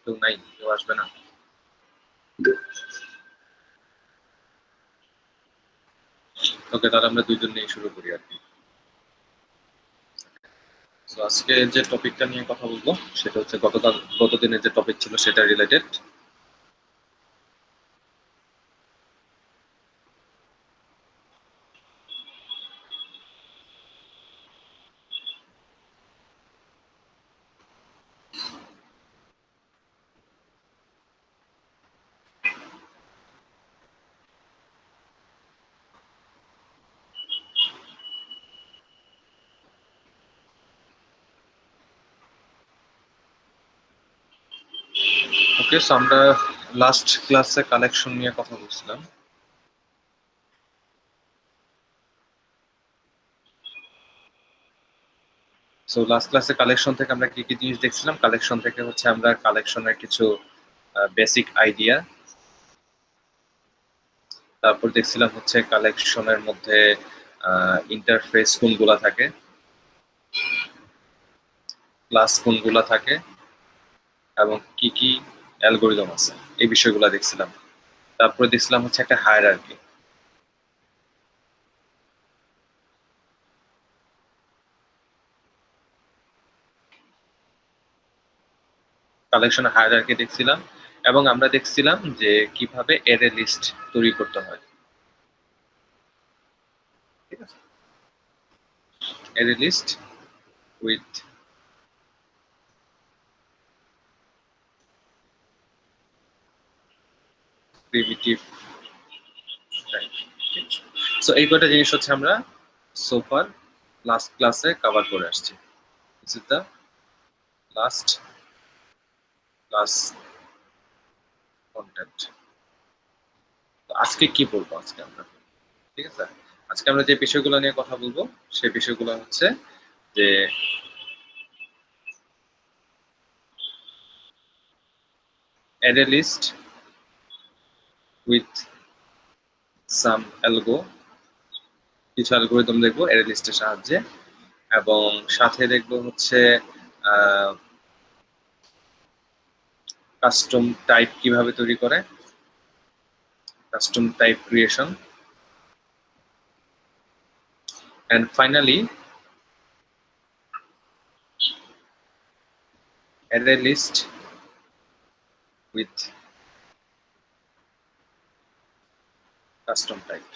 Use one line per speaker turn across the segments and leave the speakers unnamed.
কেউ নাই, কেউ আসবে না? ওকে, তাহলে আমরা দুইজন নিয়ে শুরু করি আর কি। তো আজকে যে টপিকটা নিয়ে কথা বলবো সেটা হচ্ছে গতদিনের যে টপিক ছিল সেটা রিলেটেড। ওকে, সো আমরা লাস্ট ক্লাসে কালেকশন নিয়ে কথা বলছিলাম। সো লাস্ট ক্লাসে কালেকশন থেকে আমরা কি কি জিনিস দেখছিলাম? কালেকশন থেকে হচ্ছে আমরা কালেকশনের কিছু বেসিক আইডিয়া, তারপর দেখছিলাম হচ্ছে কালেকশনের মধ্যে ইন্টারফেস কোনগুলা থাকে, ক্লাস কোনগুলা থাকে, এবং কি কি অ্যালগোরিদম আছে, এই বিষয়গুলো দেখছিলাম। তারপরে দেখছিলাম হচ্ছে একটা হায়ারার্কি। কালেকশনের হায়ারার্কি দেখছিলাম, এবং আমরা দেখছিলাম যে কিভাবে অ্যারে লিস্ট তৈরি করতে হয়। ঠিক আছে, array list with primitive type. So এই কয়টা জিনিস হচ্ছে আমরা সোফার লাস্ট ক্লাসে কভার করে আসছি। This is the last class content. আজকে কি বলবো আজকে আমরা? ঠিক আছে, আজকে আমরা যে বিষয়গুলো নিয়ে কথা বলবো সেই বিষয়গুলো হচ্ছে যে array list with some algo, কিছু অ্যালগোরিদম দেখবো অ্যারে লিস্টের সাহায্যে, এবং সাথে দেখবো হচ্ছে কাস্টম টাইপ কিভাবে তৈরি করে, custom type creation, and finally array list with custom type।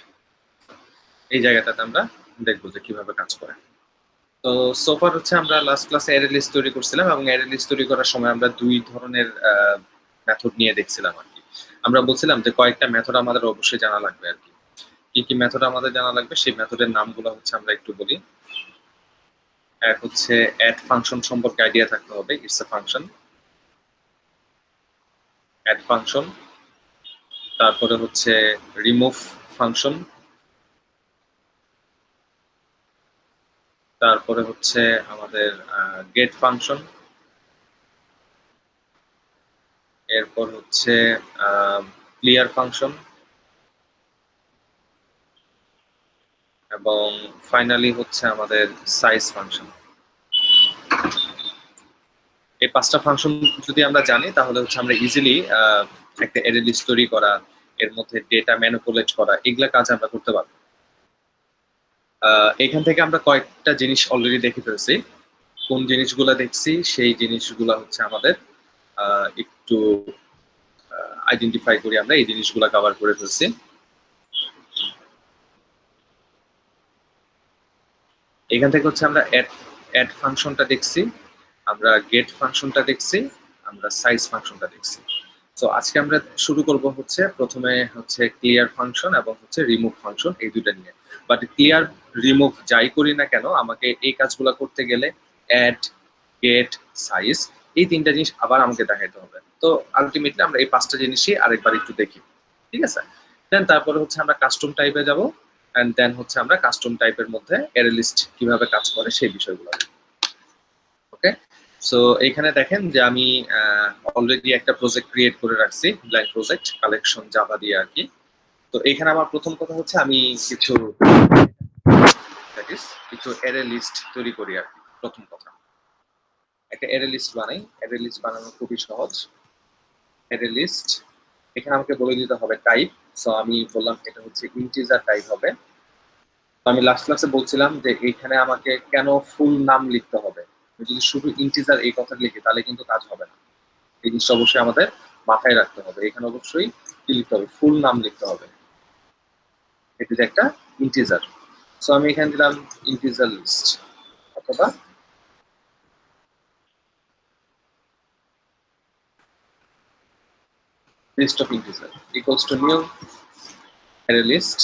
এই জায়গাটাতে আমরা দেখবো যে কিভাবে কাজ করে। তো সোফার হচ্ছে আমরা লাস্ট ক্লাসে অ্যারে লিস্ট তৈরি করছিলাম, এবং অ্যারে লিস্ট তৈরি করার সময় আমরা দুই ধরনের মেথড নিয়ে দেখছিলাম আর কি। আমরা বলছিলাম যে কয়েকটা মেথড আমাদের অবশ্যই জানা লাগবে আর কি। কি কি মেথড আমাদের জানা লাগবে সেই মেথডের নামগুলো হচ্ছে আমরা একটু বলি। এক হচ্ছে অ্যাড ফাংশন সম্পর্কে আইডিয়া থাকতে হবে, it's a function, add function. তারপরে হচ্ছে রিমুভ ফাংশন, তারপরে হচ্ছে আমাদের গেট ফাংশন, এরপর হচ্ছে ক্লিয়ার ফাংশন, এবং ফাইনালি হচ্ছে আমাদের সাইজ ফাংশন। এই পাঁচটা ফাংশন যদি আমরা জানি তাহলে হচ্ছে আমরা ইজিলি একটা অ্যারে লিস্ট তৈরি করা, এর মধ্যে ডেটা ম্যানিপুলেট করা, এগুলা কাজ আমরা করতে পারবো। এখান থেকে আমরা কয়েকটা জিনিস অলরেডি দেখে ফেলছি। কোন জিনিসগুলো দেখছি সেই জিনিসগুলো হচ্ছে আমাদের একটু আইডেন্টিফাই করি, আমরা এই জিনিসগুলো কভার করে ফেলছি। এখান থেকে হচ্ছে আমরা অ্যাড ফাংশনটা দেখছি, আমরা গেট ফাংশনটা দেখছি, আমরা সাইজ ফাংশনটা দেখছি। তো আজকে আমরা শুরু করব হচ্ছে প্রথমে হচ্ছে ক্লিয়ার ফাংশন এবং হচ্ছে রিমুভ ফাংশন, এই দুইটা নিয়ে। বাট ক্লিয়ার রিমুভ যাই করি না কেন, আমাকে এই কাজগুলো করতে গেলে অ্যাড, গেট, সাইজ, এই তিনটা জিনিস আবার আমাকে দেখাইতে হবে। তো আলটিমেটলি আমরা এই পাঁচটা জিনিসই আরেকবার একটু দেখি, ঠিক আছে? দেন তারপরে হচ্ছে আমরা কাস্টম টাইপে যাব, এন্ড দেন হচ্ছে আমরা কাস্টম টাইপের মধ্যে অ্যারে লিস্ট কিভাবে কাজ করে সেই বিষয়গুলো। ওকে, সো এইখানে দেখেন যে আমি অলরেডি একটা প্রজেক্ট ক্রিয়েট করে রাখছি, ব্ল্যাঙ্ক প্রজেক্ট, কালেকশন জাভা দিয়ে আর কি। তো এইখানে আমার প্রথম কথা হচ্ছে আমি কিছু কিছু অ্যারে লিস্ট তৈরি করি আর কি। প্রথম কথা, একটা অ্যারে লিস্ট বানাই। অ্যারে লিস্ট বানানো খুবই সহজ। অ্যারে লিস্ট, এখানে আমাকে বলে দিতে হবে টাইপ। সো আমি বললাম এটা হচ্ছে ইন্টিজার টাইপ হবে। তো আমি লাস্ট ক্লাসে বলছিলাম যে এইখানে আমাকে কেন ফুল নাম লিখতে হবে। আমি যদি শুধু ইন্টিজার এই কথা লিখি তাহলে কিন্তু কাজ হবে না। এই জিনিসটা অবশ্যই আমাদের মাথায় রাখতে হবে। এখানে অবশ্যই কি লিখতে হবে, ফুল নাম লিখতে হবে। এটা যে একটা ইন্টিজার। সো আমি এখানে দিলাম ইন্টিজার লিস্ট অথবা list of integer equals to new array list.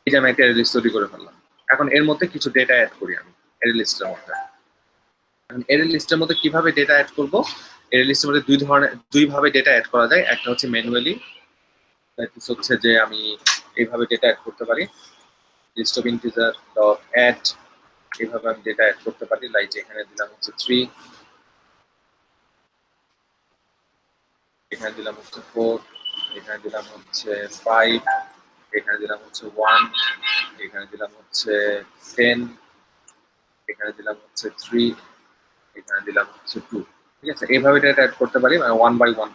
এই যে আমি একটা অ্যারে লিস্ট তৈরি করে ফেললাম। এখন এর মধ্যে কিছু ডেটা অ্যাড করি আমি অ্যারে লিস্টের মধ্যে। এখন অ্যারে লিস্টের মধ্যে কিভাবে ডেটা অ্যাড করব? অ্যারে লিস্টের মধ্যে দুই ভাবে ডেটা অ্যাড করা যায়। একটা হচ্ছে ম্যানুয়ালি, হচ্ছে যে আমি এইভাবে ডেটা অ্যাড করতে পারি, list of integer dot add, এইভাবে আমি ডেটা অ্যাড করতে পারি। লাইক এখানে দিলাম হচ্ছে 3, এখানে দিলাম হচ্ছে 4, এখানে দিলাম হচ্ছে 5, এখানে দিলাম হচ্ছে 1, এখানে দিলাম হচ্ছে 10, এখানে দিলাম হচ্ছে 3, এখানে দিলাম হচ্ছে 2। ঠিক আছে, এইভাবে ডেটা অ্যাড করতে পারি, মানে 1 বাই 1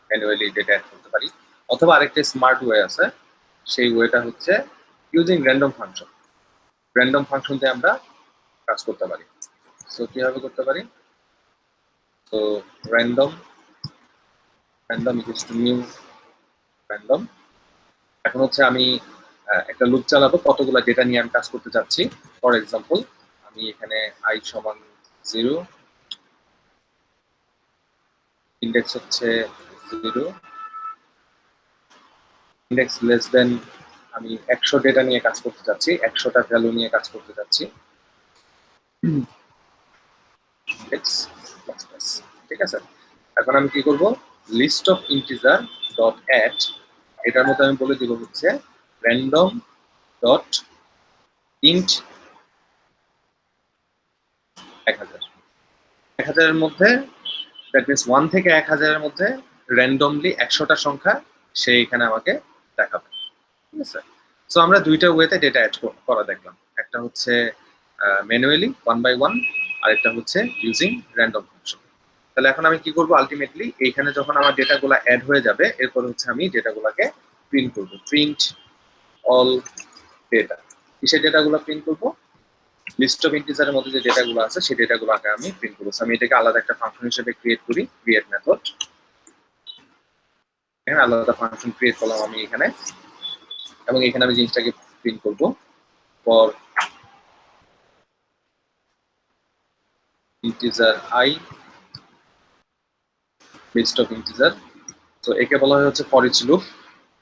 ম্যানুয়ালি ডেটা অ্যাড করতে পারি। অথবা আরেকটা স্মার্ট ওয়ে আছে, সেই ওয়েটা হচ্ছে using random function. Random function দিয়ে আমরা কাজ করতে পারি। সো কিভাবে করতে পারি? তো random equals to new random. এখন হচ্ছে আমি একটা লুপ চালাবো, কতগুলো ডেটা নিয়ে আমি কাজ করতে চাচ্ছি। ফর এক্সাম্পল আমি এখানে i সমান 0, ইন্ডেক্স হচ্ছে 0, ইন্ডেক্স লেস দেন আমি 100 ডেটা নিয়ে কাজ করতে চাচ্ছি, 100টা ভ্যালু নিয়ে কাজ করতে চাচ্ছি। Index plus plus. ঠিক আছে, এখন আমি কি করব, list of integer dot add, এটার মধ্যে আমি বলে দিব হচ্ছে র্যান্ডম ডট ইন্ট 1000। 1000 এর মধ্যে, দ্যাট মিনস 1 থেকে 1000 এর মধ্যে র্যান্ডমলি 100টা সংখ্যা সে এখানে আমাকে দেখাবে। ঠিক আছে, সো আমরা দুইটা ওয়েতে ডেটা অ্যাড করা দেখলাম। একটা হচ্ছে ম্যানুয়ালি 1 বাই 1, আর একটা হচ্ছে ইউজিং র্যান্ডম ফাংশন। তাহলে এখন আমি কি করব, আলটিমেটলি এইখানে যখন আমার ডেটাগুলো অ্যাড হয়ে যাবে, এরপর হচ্ছে আমি ডেটাগুলোকে প্রিন্ট করব। Print all data. কিসের ডেটাগুলো প্রিন্ট করব? লিস্ট অফ ইন্টিজারের মধ্যে যে ডেটাগুলো আছে সেই ডেটাগুলোকে আমি প্রিন্ট করব। আমি এটাকে আলাদা একটা ফাংশন হিসেবে ক্রিয়েট করি, ক্রিয়েট মেথড। এখানে আলাদা ফাংশন ক্রিয়েট করলাম আমি এখানে, এবং এখানে আমি জিনিসটাকে প্রিন্ট করব for integer i list of integer. তো একে বলা হয় হচ্ছে ফর ইচ লুপ।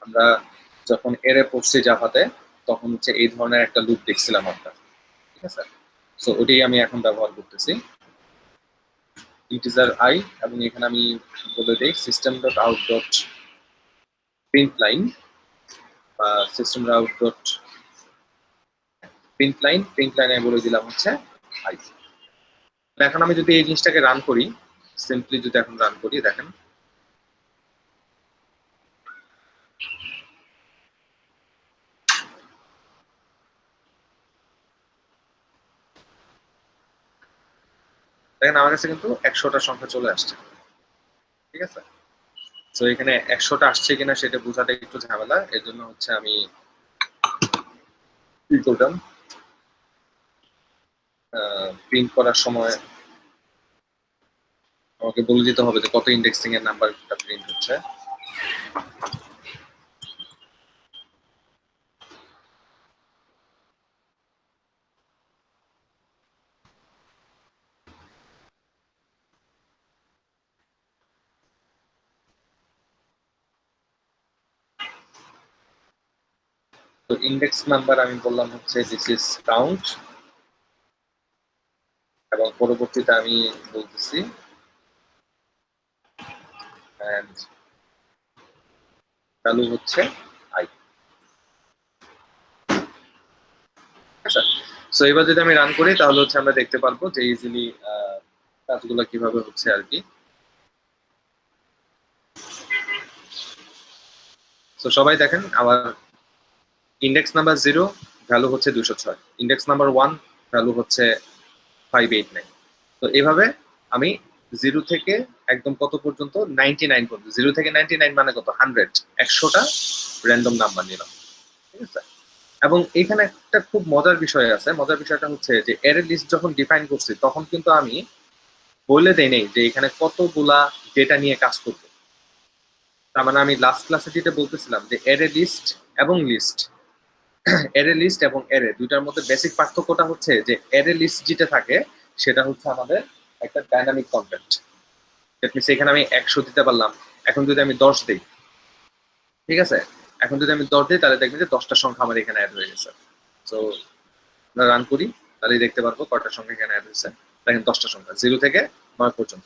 আমরা যখন এরে পড়ছি জাভাতে তখন হচ্ছে এই ধরনের একটা লুপ দেখছিলাম আমরা। ঠিক আছে, সো ওটাই আমি এখন ব্যবহার করতেছি, ইন্টিজার i, এবং এখানে আমি বলে দেই system dot out dot print line বা সিস্টেম আউট ডট প্রিন্ট লাইনে বলে দিলাম হচ্ছে i। এখন আমি যদি এই জিনিসটাকে রান করি, সিম্পলি যদি এখন রান করি, দেখেন আমার কাছে কিন্তু 100টা সংখ্যা চলে আসছে। ঠিক আছে, তো এখানে 100টা আসছে কিনা সেটা বোঝাটা একটু ঝামেলা, এর জন্য হচ্ছে আমি কি করলাম, প্রিন্ট করার সময় আমাকে বলে দিতে হবে যে কত ইন্ডেক্সিং এর নাম্বারটা প্রিন্ট হচ্ছে। তো ইন্ডেক্স নাম্বার আমি বললাম হচ্ছে দিস ইজ কাউন্ট, এবং পরবর্তীতে আমি বলতেছি এন্ড ভ্যালু হচ্ছে i। আচ্ছা, সো এবার যদি আমি রান করি তাহলে হচ্ছে আমরা দেখতে পারবো যে ইজিলি কাজগুলো কিভাবে হচ্ছে আর কি। তো সবাই দেখেন, আমার ইন্ডেক্স নাম্বার 0 ভ্যালু হচ্ছে 206, ইন্ডেক্স নাম্বার 1 ভ্যালু হচ্ছে 589। তো এইভাবে আমি জিরো থেকে একদম কত পর্যন্ত 99 পর্যন্ত। 0 থেকে 99 মানে কত 100, 100টা র্যান্ডম নাম্বার নিলাম, ঠিক আছে। এবং এখানে একটা খুব মজার বিষয় আছে। মজার বিষয়টা হচ্ছে যে অ্যারে লিস্ট যখন ডিফাইন করছি তখন কিন্তু আমি বলে দেই নেই যে এখানে কতগুলা ডেটা নিয়ে কাজ করবে। তার মানে আমি লাস্ট ক্লাসে যেটা বলতেছিলাম যে অ্যারে লিস্ট এবং লিস্ট, অ্যারে লিস্ট এবং অ্যারে দুইটার মধ্যে বেসিক পার্থক্যটা হচ্ছে যে অ্যারে লিস্ট যেটা থাকে সেটা হচ্ছে আমাদের একটা ডাইনামিক কন্টেন্ট। দ্যাট মিনস এখানে আমি 100 দিতে পারলাম, এখন যদি আমি 10 দিই, ঠিক আছে, এখন যদি আমি 10 দিই তাহলে দেখবেন যে 10টা সংখ্যা আমার এখানে অ্যাড হয়ে গেছে। সো আমরা রান করি, তাহলেই দেখতে পারবো কয়টা সংখ্যা এখানে অ্যাড হয়েছে। দেখেন 10টা সংখ্যা 0 থেকে 9 পর্যন্ত।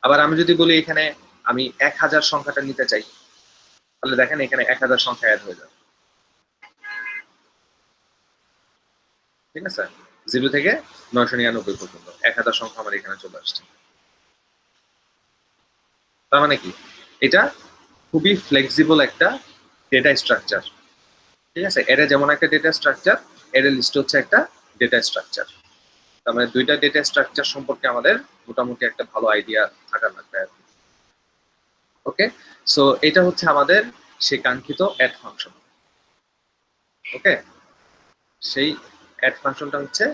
আবার আমি যদি বলি এখানে আমি 1000 সংখ্যাটা নিতে চাই, তাহলে দেখেন এখানে 1000 সংখ্যা অ্যাড হয়ে যাবে, ঠিক আছে। 0 থেকে 999 পর্যন্ত 1000 সংখ্যা আমার এখানে চলে আসছে। তার মানে কি এটা খুবই ফ্লেক্সিবল একটা ডেটা স্ট্রাকচার, ঠিক আছে। অ্যারে যেমন একটা ডেটা স্ট্রাকচার, অ্যারে লিস্ট হচ্ছে একটা ডেটা স্ট্রাকচার। তার মানে দুইটা ডেটা স্ট্রাকচার সম্পর্কে আমাদের মোটামুটি একটা ভালো আইডিয়া থাকার লাগবে। ওকে, সো এটা হচ্ছে আমাদের সেই কাঙ্ক্ষিত অ্যাড ফাংশন। ওকে, সেই অ্যাড ফাংশনটা হচ্ছে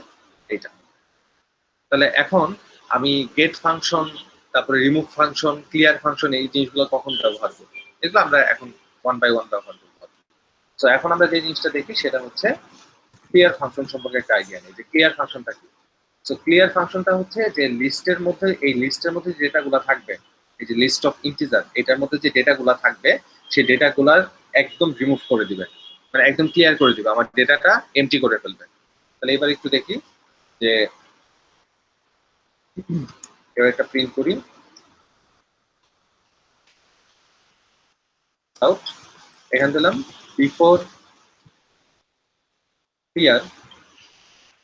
এইটা। তাহলে এখন আমি গেট ফাংশন, তারপরে রিমুভ ফাংশন, ক্লিয়ার ফাংশন, এই জিনিসগুলো কখন ব্যবহার করব, এগুলো আমরা এখন ওয়ান বাই ওয়ান ব্যবহার করব। তো এখন আমরা যে জিনিসটা দেখি সেটা হচ্ছে ক্লিয়ার ফাংশন সম্পর্কে একটা আইডিয়া নেই যে ক্লিয়ার ফাংশনটা কি। সো ক্লিয়ার ফাংশনটা হচ্ছে যে লিস্টের মধ্যে, এই লিস্টের মধ্যে যে ডেটাগুলো থাকবে, এই যে লিস্ট অফ ইন্টিজার, এটার মধ্যে যে ডেটাগুলো থাকবে সেই ডেটাগুলার একদম রিমুভ করে দিবে, মানে একদম ক্লিয়ার করে দিবে, আমার ডেটাটা এমটি করে ফেলবে। তাহলে এবার একটু দেখি যে এবার একটা প্রিন্ট করি আউট, এখানে দিলাম বিফোর ক্লিয়ার,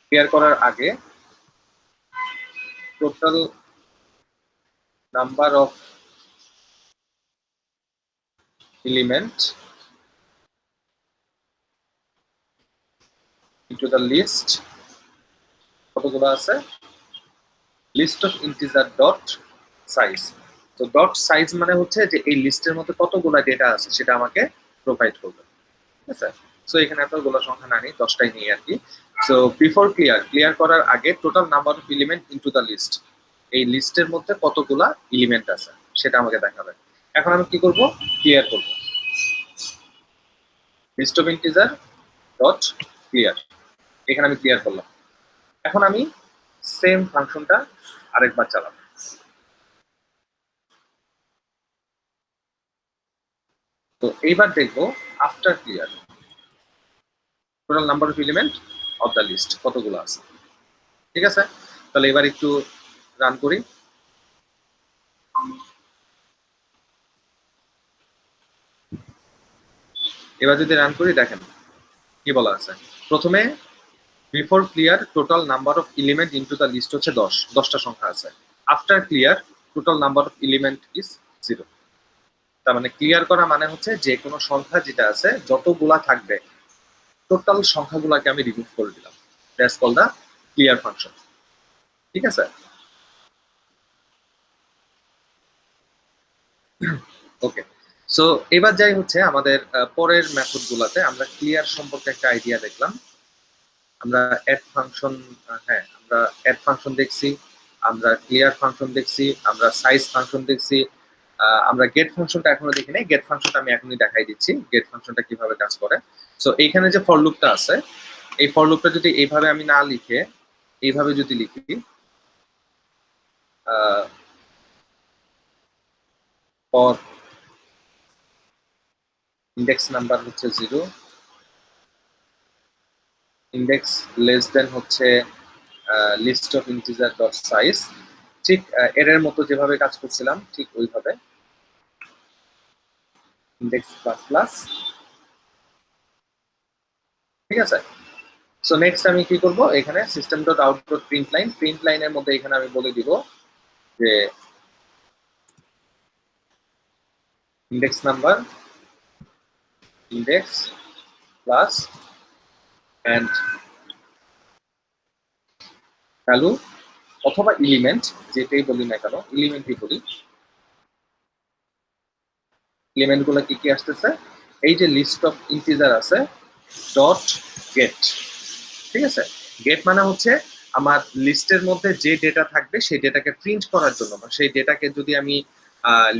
ক্লিয়ার করার আগে total number of element into the list, কতগুলো আছে, list of integer dot size. তো ডট সাইজ মানে হচ্ছে যে এই লিস্টের মধ্যে কতগুলো ডেটা আছে সেটা আমাকে প্রোভাইড করবে, ঠিক আছে। সো এখানে এতগুলো সংখ্যা না নিই, 10টাই নিই আর কি। সো বিফোর ক্লিয়ার, ক্লিয়ার করার আগে total number of element into the list, এই লিস্টের মধ্যে কতগুলা এলিমেন্ট আছে সেটা আমাকে দেখাবে। এখন আমি কি করব, ক্লিয়ার করব, list of integer dot clear, এখানে আমি ক্লিয়ার করলাম। এখন আমি সেম ফাংশনটা আরেকবার চালাবো। তো এইবার দেখবো after clear total number of element of the list কতগুলো আছে, ঠিক আছে। তাহলে এবার একটু রান করি। এবার যদি রান করি দেখেন কি বলা আছে, প্রথমে before clear total number of element into the list হচ্ছে 10টা সংখ্যা আছে। After clear total number of element is 0। তার মানে ক্লিয়ার করা মানে হচ্ছে যে কোনো সংখ্যা যেটা আছে যতগুলা থাকবে টোটাল সংখ্যাগুলাকে আমি রিমুভ করে দিলাম। That's call the clear function, ঠিক আছে। ওকে, সো এবার যাই হচ্ছে আমাদের পরের মেথড গুলাতে আমরা ক্লিয়ার সম্পর্কে একটা আইডিয়া দেখলাম। আমরা অ্যাড ফাংশন, হ্যাঁ আমরা অ্যাড ফাংশন দেখছি, আমরা ক্লিয়ার ফাংশন দেখছি, আমরা সাইজ ফাংশন দেখছি, আমরা গেট ফাংশনটা এখনো দেখি নাই। গেট ফাংশনটা আমি এখনই দেখাই দিচ্ছি গেট ফাংশনটা কিভাবে কাজ করে। সো এইখানে যে ফর লুপটা আছে, এই ফর লুপটা যদি এইভাবে আমি না লিখে এইভাবে যদি লিখি, ফর ইন্ডেক্স নাম্বার হচ্ছে 0, ইন্ডেক্স লেস দেন হচ্ছে list of integer dot size, ঠিক এর মতো যেভাবে কাজ করছিলাম ঠিক ওইভাবে ইন্ডেক্স প্লাস প্লাস, ঠিক আছে। সো নেক্সট আমি কি করব, এখানে system dot out dot print line, print লাইনের মধ্যে এখানে আমি বলে দিব যে index number index plus and value অথবা এলিমেন্ট, যেটাই বলি না কেন এলিমেন্টই বলি। এলিমেন্ট গুলো কি কি আসতেছে, এই যে লিস্ট অফ ইন্টিজার আছে ডট গেট, ঠিক আছে। গেট মানে হচ্ছে আমার লিস্টের মধ্যে যে ডেটা থাকবে সেই ডেটাকে প্রিন্ট করার জন্য, বা সেই ডেটাকে যদি আমি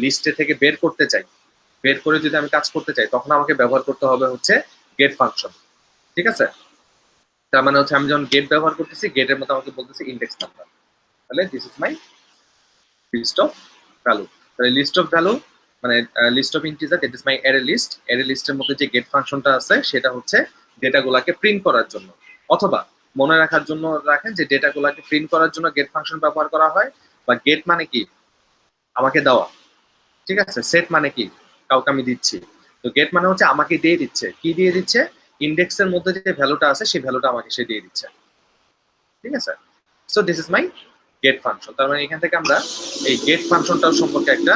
লিস্টে থেকে বের করতে চাই, বের করে যদি আমি কাজ করতে চাই, তখন আমাকে ব্যবহার করতে হবে হচ্ছে গেট ফাংশন, ঠিক আছে। তার মানে হচ্ছে আমি যখন গেট ব্যবহার করতেছি, গেটের মধ্যে আমাকে বলতেছি ইন্ডেক্স নাম্বার, তাহলে this is my list of value. তাহলে লিস্ট অফ ভ্যালু মানে list of integer, that is my array list. Array লিস্টের মধ্যে যে গেট ফাংশনটা আছে সেটা হচ্ছে ডেটাগুলোকে প্রিন্ট করার জন্য, অথবা মনে রাখার জন্য রাখেন যে ডেটাগুলোকে প্রিন্ট করার জন্য গেট ফাংশন ব্যবহার করা হয়। বা গেট মানে কি, আমাকে দেওয়া, ঠিক আছে। সেট মানে কি, কাউকে আমি দিচ্ছি। তো গেট মানে হচ্ছে আমাকে দিয়ে দিচ্ছে, কি দিয়ে দিচ্ছে, ইন্ডেক্সের মধ্যে যে ভ্যালুটা আছে সেই ভ্যালুটা আমাকে সে দিয়ে দিচ্ছে, ঠিক আছে। So this is my get function. তার মানে এখান থেকে আমরা এই গেট ফাংশনটাও সম্পর্কে একটা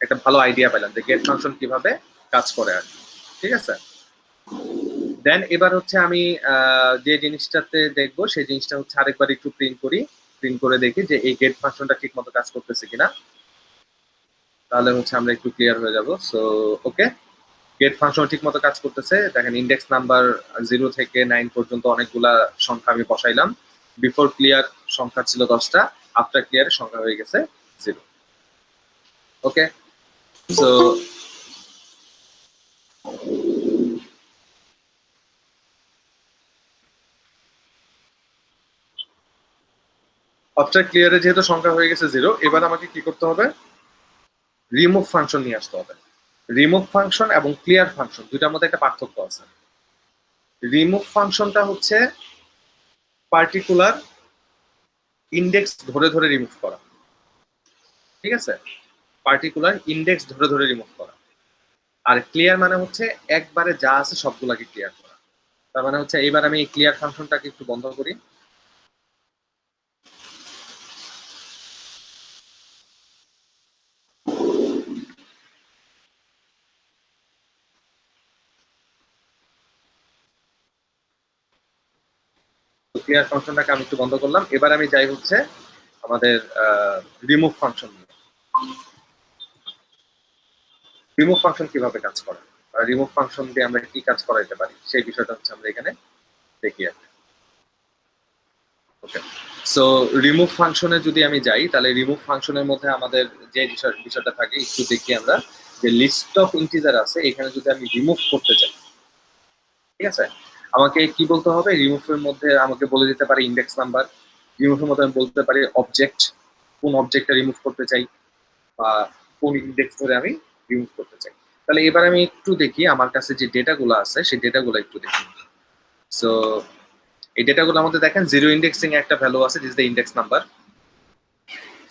একটা ভালো আইডিয়া পেলাম যে গেট ফাংশন কিভাবে কাজ করে আর কি, ঠিক আছে। দেন এবার হচ্ছে আমি যে জিনিসটাতে দেখবো সেই জিনিসটা হচ্ছে আরেকবার একটু প্রিন্ট করি, প্রিন্ট করে দেখি যে এই গেট ফাংশনটা ঠিক মতো কাজ করতেছে কিনা, তাহলে হচ্ছে আমরা একটু ক্লিয়ার হয়ে যাব। সো ওকে, গেট ফাংশন ঠিক মতো কাজ করতেছে। দেখেন ইন্ডেক্স নাম্বার 0 থেকে 9 পর্যন্ত অনেকগুলা সংখ্যা আমি বসাইলাম। বিফোর ক্লিয়ার সংখ্যা ছিল 10টা, আফটার ক্লিয়ার সংখ্যা হয়ে গেছে 0। ওকে, সো আফটার ক্লিয়ারে যেহেতু সংখ্যা হয়ে গেছে 0, এবার আমাকে কি করতে হবে, রিমুভ ফাংশন নিয়ে আসতে হবে। রিমুভ ফাংশন এবং ক্লিয়ার ফাংশন দুইটার মধ্যে একটা পার্থক্য আছে। রিমুভ ফাংশনটা হচ্ছে পার্টিকুলার ইন্ডেক্স ধরে ধরে রিমুভ করা, ঠিক আছে, পার্টিকুলার ইন্ডেক্স ধরে ধরে রিমুভ করা। আর ক্লিয়ার মানে হচ্ছে একবারে যা আছে সবগুলাকে ক্লিয়ার করা। তার মানে হচ্ছে এইবার আমি এই ক্লিয়ার ফাংশনটাকে একটু বন্ধ করি। ক্লিয়ার ফাংশনটাকে আমি একটু বন্ধ করলাম। এবার আমি যাই হচ্ছে আমাদের রিমুভ ফাংশন নিয়ে। রিমুভ ফাংশন কিভাবে কাজ করে, রিমুভ ফাংশন দিয়ে আমরা কি কাজ করাইতে পারি সেই বিষয়টা হচ্ছে আমরা এখানে দেখি আর কি। ওকে, সো রিমুভ ফাংশনে যদি আমি যাই, তাহলে রিমুভ ফাংশনের মধ্যে আমাদের যে বিষয়টা থাকে একটু দেখি আমরা, যে লিস্ট অফ ইন্টিজার আছে এখানে যদি আমি রিমুভ করতে চাই, ঠিক আছে, আমাকে কি বলতে হবে, রিমুভের মধ্যে আমাকে বলে দিতে পারে ইন্ডেক্স নাম্বার, রিমুভের মধ্যে আমি বলতে পারি অবজেক্ট, কোন অবজেক্টটা রিমুভ করতে চাই, বা কোন ইন্ডেক্স ধরে আমি রিমুভ করতে চাই। তাহলে এবার আমি একটু দেখি আমার কাছে যে ডেটাগুলো আছে সেই ডেটাগুলো একটু দেখি। সো এই ডেটাগুলোর মধ্যে দেখেন 0 ইন্ডেক্সিং একটা ভ্যালু আছে, this the index number.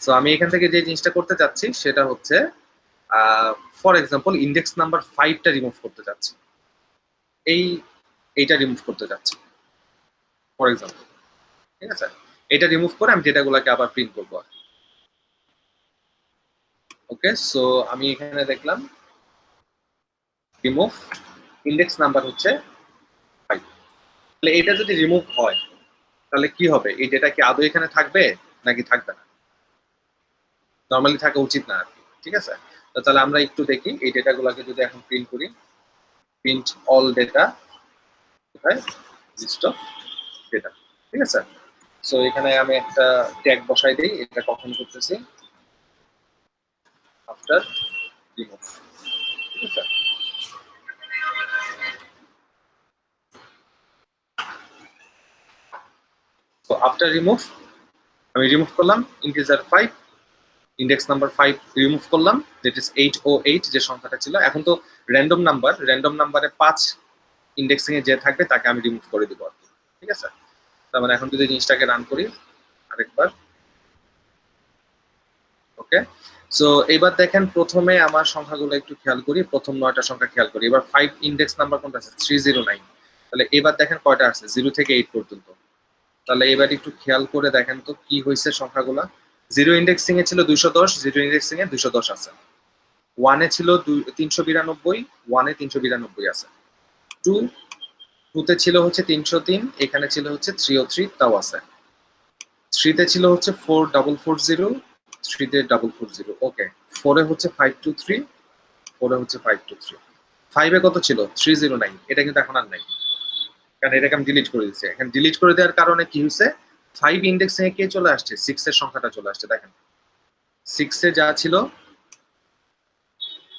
So আমি এখান থেকে যে জিনিসটা করতে চাচ্ছি সেটা হচ্ছে ফর এক্সাম্পল ইন্ডেক্স নাম্বার 5টা রিমুভ করতে চাচ্ছি, এইটা রিমুভ করতে চাচ্ছি ফর এক্সাম্পল, ঠিক আছে। এটা রিমুভ করে আমি ডেটাগুলোকে আবার প্রিন্ট করবো আর কি। ওকে, সো আমি এখানে দেখলাম রিমুভ ইন্ডেক্স নাম্বার হচ্ছে 5। তাহলে এটা যদি রিমুভ হয় তাহলে কি হবে, এই ডেটা কি আদৌ এখানে থাকবে নাকি থাকবে না, নর্মালি থাকা উচিত না আর কি, ঠিক আছে। তো তাহলে আমরা একটু দেখি এই ডেটাগুলোকে যদি এখন প্রিন্ট করি, প্রিন্ট অল ডেটা, কোথায়, লিস্ট অফ ডেটা, ঠিক আছে। সো এখানে আমি একটা ট্যাগ বসাই দিই, এটা কখন করতেছি, আফটার রিমুভ, ঠিক আছে। তো আফটার রিমুভ আমি রিমুভ করলাম ইন্টিজার 5, ইন্ডেক্স নাম্বার 5 রিমুভ করলাম, দ্যাট ইজ 808 যে সংখ্যাটা ছিল। এখন তো র্যান্ডম নাম্বার, র্যান্ডম নাম্বারে 5 ইন্ডেক্সিং এ যে থাকবে তাকে আমি রিমুভ করে দিব আর কি, ঠিক আছে। তার মানে এখন যদি জিনিসটাকে রান করি আরেকবার, ওকে, সো এবার দেখেন প্রথমে আমার সংখ্যাগুলো একটু খেয়াল করি, প্রথম 9টা সংখ্যা খেয়াল করি। এবার 5 ইন্ডেক্স নাম্বার কোনটা আছে, 309। তাহলে এবার দেখেন কয়টা আছে, 0 থেকে 8 পর্যন্ত। তাহলে এবার একটু খেয়াল করে দেখেন তো কি হয়েছে সংখ্যাগুলা। 0 ইন্ডেক্সিং এ ছিল 210, 0 ইন্ডেক্সিং এ 210 আছে। 1 এ ছিল 392, 1 এ 392 আছে। 2 তে ছিল হচ্ছে 303, এখানে ছিল হচ্ছে 303, তাও আছে। 3 তে ছিল হচ্ছে 4440, 3 তে 440, ওকে। 4 এ হচ্ছে 523, 4 এ হচ্ছে 523, 5 এ কত ছিল 309, এটা কিন্তু এখন আর নাই, কারণ এটাকে আমি ডিলিট করে দিচ্ছি। এখন ডিলিট করে দেওয়ার কারণে কি হয়েছে, 5 ইন্ডেক্সে কে চলে আসছে, 6 এর সংখ্যাটা চলে আসছে। দেখেন 6 এ যা ছিল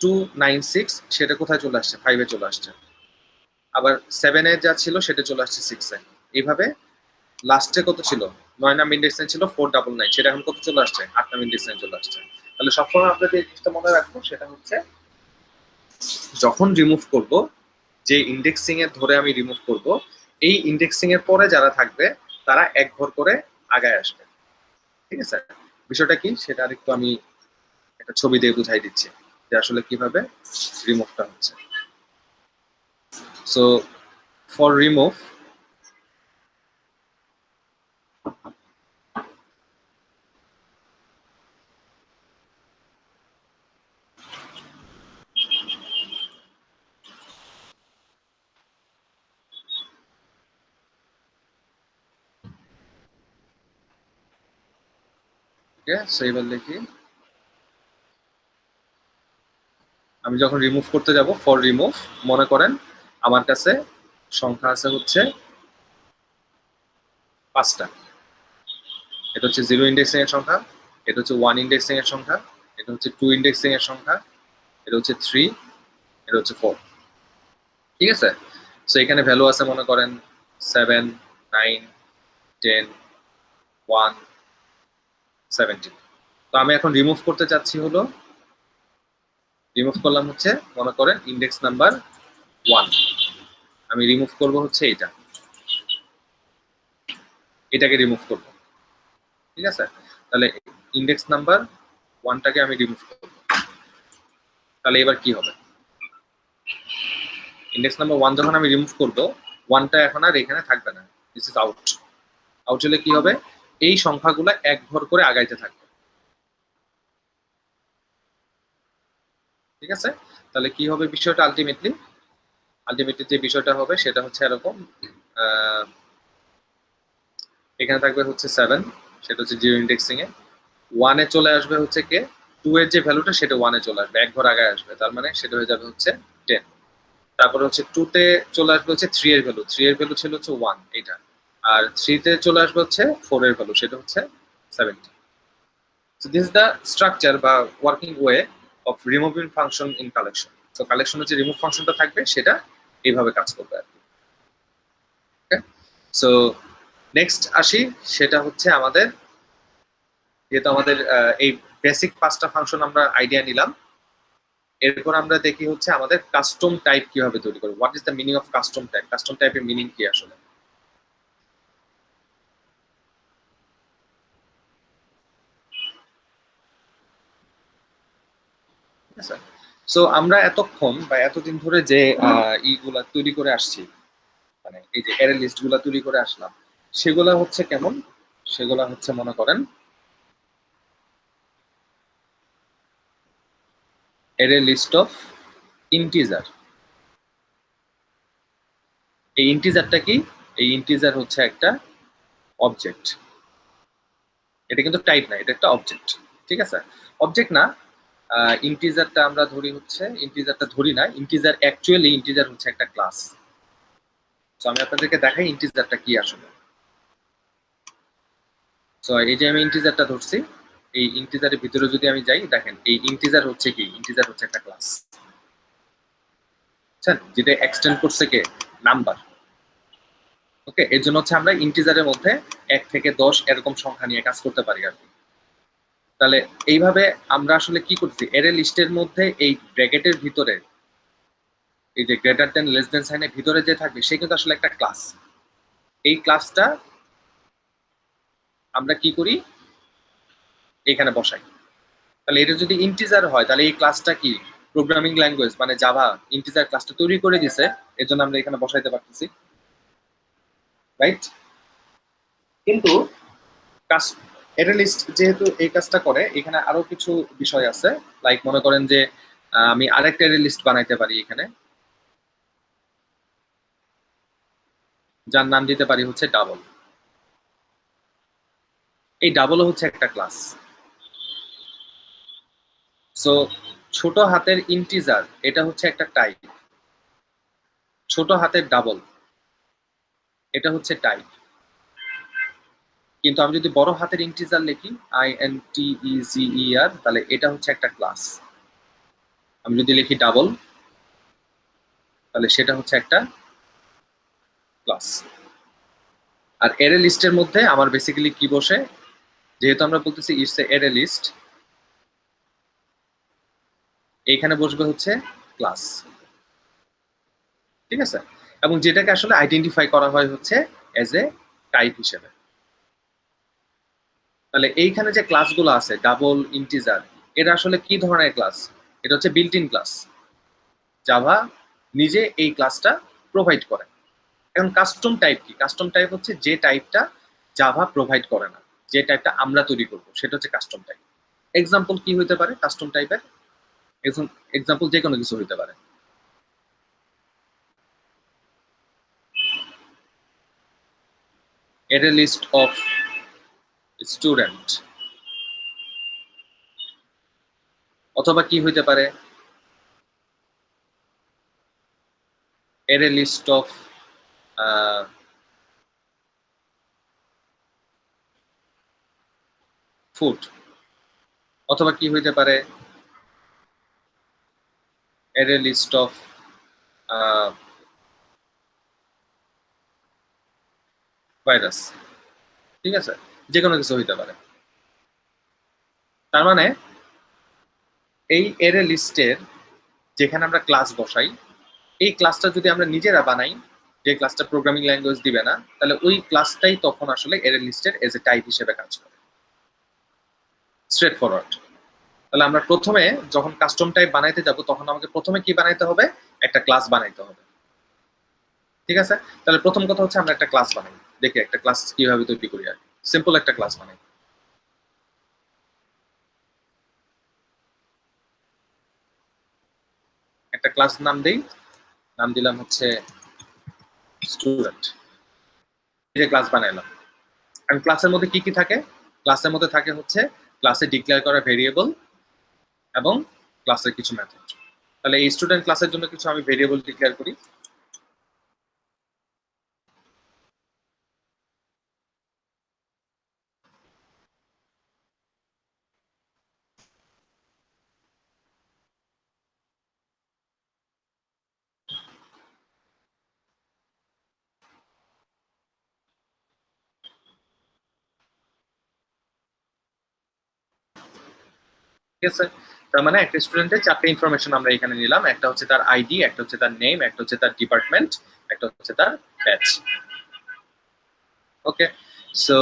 296, সেটা কোথায় চলে আসছে, 5 এ চলে আসছে। আবার 7 এ যা ছিল সেটা চলে আসছে 6 এ। এইভাবে লাস্টে কত ছিল, 9 নাম ইন্ডেক্স ছিল 499, সেটা এখন কত চলে আসছে, 8 নাম ইন্ডেক্স চলে আসছে। তাহলে সবসময় আপনাদের এই জিনিসটা মনে রাখবো, সেটা হচ্ছে যখন রিমুভ করব, যে ইন্ডেক্সিং এর ধরে আমি রিমুভ করব, এই ইন্ডেক্সিং এর পরে যারা থাকবে তারা এক ঘর করে আগায় আসবে। ঠিক আছে, বিষয়টা কি সেটা আরেকটু আমি একটা ছবি দিয়ে বুঝাই দিচ্ছি যে আসলে কিভাবে রিমুভটা হচ্ছে। সো ফর রিমুভ, সো এবার লিখি, আমি যখন রিমুভ করতে যাব, ফর রিমুভ, মনে করেন আমার কাছে সংখ্যা আছে হচ্ছে 5টা। এটা হচ্ছে 0 ইন্ডেক্সিং এর সংখ্যা, এটা হচ্ছে 1 ইন্ডেক্সিং এর সংখ্যা, এটা হচ্ছে 2 ইন্ডেক্সিং এর সংখ্যা, এটা হচ্ছে 3, এটা হচ্ছে 4। ঠিক আছে, সো এখানে ভ্যালু আছে মনে করেন 7, 9, 10, 1, 17। তো আমি এখন রিমুভ করতে চাচ্ছি হলো, রিমুভ করলাম হচ্ছে মনে করেন ইন্ডেক্স নাম্বার 1, আমি রিমুভ করব হচ্ছে এটাকে রিমুভ করব। ঠিক আছে, তাহলে ইন্ডেক্স নাম্বার 1টাকে আমি রিমুভ করব। তাহলে এবার কি হবে, ইন্ডেক্স নাম্বার 1 যখন আমি রিমুভ করব, 1টা এখন আর এখানে থাকবে না, দিস ইজ আউট। আউট হলে কি হবে, এই সংখ্যাগুলো এক ঘর করে আগাইতে থাকবে। ঠিক আছে, তাহলে কি হবে বিষয়টা, আলটিমেটলি যে বিষয়টা হবে সেটা হচ্ছে এরকম, এখানে থাকবে হচ্ছে 7, সেটা হচ্ছে 0 ইন্ডেক্সিং এ। 1 এ চলে আসবে হচ্ছে কে, 2 এর যে ভ্যালুটা সেটা 1 এ চলে আসবে, এক ঘর আগায় আসবে, তার মানে সেটা হয়ে যাবে হচ্ছে 10। তারপরে হচ্ছে 2 তে চলে আসবে হচ্ছে 3 এর ভ্যালু, 3 এর ভ্যালু ছিল হচ্ছে 1 এটা। আর 3 তে চলে আসবে হচ্ছে 4 এর ভ্যালু, সেটা হচ্ছে 70। So this is the structure বা working way of removing function in collection. তো কালেকশনের যে রিমুভ ফাংশনটা থাকবে সেটা এইভাবে কাজ করবে আর কি। ওকে, সো নেক্সট আসি, সেটা হচ্ছে আমাদের, যেহেতু আমাদের এই বেসিক 5টা ফাংশন আমরা আইডিয়া নিলাম, এরপর আমরা দেখি হচ্ছে আমাদের কাস্টম টাইপ কিভাবে তৈরি করব। What is the meaning of custom type, custom টাইপের মিনিং কি আসলে। ঠিক আছে, সো আমরা এতক্ষণ বা এতদিন ধরে যে ইগুলা তৈরি করে আসছি, মানে এই যে অ্যারে লিস্ট গুলা তৈরি করে আসলাম, সেগুলা হচ্ছে কেমন, সেগুলা হচ্ছে মনে করেন অ্যারে লিস্ট অফ ইন্টিজার। এই ইন্টিজারটা কি, এই ইন্টিজার হচ্ছে একটা অবজেক্ট, এটা কিন্তু টাইপ না, এটা একটা অবজেক্ট। ঠিক আছে, অবজেক্ট না, ইন্টিজারটা আমরা ধরি হচ্ছে, ইন্টিজারটা ধরি না, ইন্টিজার অ্যাকচুয়ালি ইন্টিজার হচ্ছে একটা ক্লাস। তো আমি আপনাদেরকে দেখাই ইন্টিজারটা কি আসলে। তো এই যে আমি ইন্টিজারটা ধরছি, এই ইন্টিজারের ভিতরে যদি আমি যাই, দেখেন এই ইন্টিজার হচ্ছে কি, ইন্টিজার হচ্ছে একটা ক্লাস, বুঝছেন, যেটা এক্সটেন্ড করছে কে, নাম্বার। ওকে, এর জন্য হচ্ছে আমরা ইন্টিজারের মধ্যে 1 থেকে 10 এরকম সংখ্যা নিয়ে কাজ করতে পারি আর কি। তাহলে এইভাবে আমরা আসলে কি করছি, অ্যারে লিস্টের মধ্যে এই ব্র্যাকেটের ভিতরে এই যে গ্রেটার দেন লেস দেন সাইনের ভিতরে যে থাকবে সে কিন্তু আসলে একটা ক্লাস। এই ক্লাসটা আমরা কি করি, এখানে বসাই। তাহলে এটা যদি ইন্টিজার হয়, তাহলে এই ক্লাসটা কি, প্রোগ্রামিং ল্যাঙ্গুয়েজ মানে জাভা ইন্টিজার ক্লাসটা তৈরি করে দিছে, এর জন্য আমরা এখানে বসাইতে পারতেছি, রাইট। কিন্তু কাজ, অ্যারে লিস্ট যেহেতু এই কাজটা করে, এখানে আরো কিছু বিষয় আছে। লাইক মনে করেন যে আমি আরেকটা অ্যারে লিস্ট বানাইতে পারি এখানে, যার নাম দিতে পারি হচ্ছে ডাবল। এই ডাবলও হচ্ছে একটা ক্লাস। সো ছোট হাতের ইন্টিজার এটা হচ্ছে একটা টাইপ, ছোট হাতের ডাবল এটা হচ্ছে টাইপ। কিন্তু আমি যদি বড় হাতের ইন্টিজার লিখি INTEGER তাহলে এটা হচ্ছে একটা ক্লাস। আমি যদি লিখি ডাবল তাহলে সেটা হচ্ছে একটা ক্লাস। আর অ্যারে লিস্টের মধ্যে আমার বেসিক্যালি কি বসে, যেহেতু আমরা বলতেছি ইটস এ অ্যারে লিস্ট, এইখানে বসবে হচ্ছে ক্লাস। ঠিক আছে, এবং যেটাকে আসলে আইডেন্টিফাই করা হয় হচ্ছে এজ এ টাইপ হিসেবে। তাহলে এইখানে যে ক্লাসগুলো আছে ডাবল ইন্টিজার, এটা আসলে কি ধরনের ক্লাস? এটা হচ্ছে বিল্ট ইন ক্লাস। জাভা নিজে এই ক্লাসটা প্রোভাইড করে। এখন কাস্টম টাইপ কি? কাস্টম টাইপ হচ্ছে যে টাইপটা জাভা প্রোভাইড করে না, যে টাইপটা আমরা তৈরি করব সেটা হচ্ছে কাস্টম টাইপ। এক্সাম্পল কি হইতে পারে কাস্টম টাইপের? এক্সাম্পল যে কোনো কিছু হইতে পারে। array list of student, অথবা কি হইতে পারে array list of food, অথবা কি হইতে পারে array list of ভাইরাস। ঠিক আছে, যে কোনো কিছু হইতে পারে। তার মানে এই array লিস্টের যেখানে আমরা ক্লাস বসাই, এই ক্লাসটা যদি আমরা নিজেরা বানাই, যে ক্লাসটা প্রোগ্রামিং ল্যাঙ্গুয়েজ দিবে না, তাহলে ওই ক্লাসটাই তখন আসলে array লিস্টের এজ এ টাইপ হিসেবে কাজ করে। Straight forward. তাহলে আমরা প্রথমে যখন কাস্টম টাইপ বানাইতে যাব তখন আমাকে প্রথমে কি বানাইতে হবে? একটা ক্লাস বানাইতে হবে। ঠিক আছে, তাহলে প্রথম কথা হচ্ছে আমরা একটা ক্লাস বানাই। দেখি একটা ক্লাস কিভাবে তৈরি করি। আর সিম্পল একটা ক্লাস বানাই। একটা ক্লাস নাম দেই, নাম দিলাম হচ্ছে স্টুডেন্ট। এই যে ক্লাস বানাইলাম। আর ক্লাসের মধ্যে কি কি থাকে? ক্লাসের মধ্যে থাকে হচ্ছে ক্লাসে ডিক্লেয়ার করা ভেরিয়েবল এবং ক্লাসের কিছু মেথড। তাহলে এই স্টুডেন্ট ক্লাসের জন্য কিছু আমি ভেরিয়েবল ডিক্লেয়ার করি। ঠিক আছে, তার মানে একটা স্টুডেন্টের চারটে ইনফরমেশন আমরা এখানে নিলাম। একটা হচ্ছে তার আইডি, একটা হচ্ছে তার নেম, একটা হচ্ছে তার ডিপার্টমেন্ট, একটা হচ্ছে তার ব্যাচ। ওকে, সো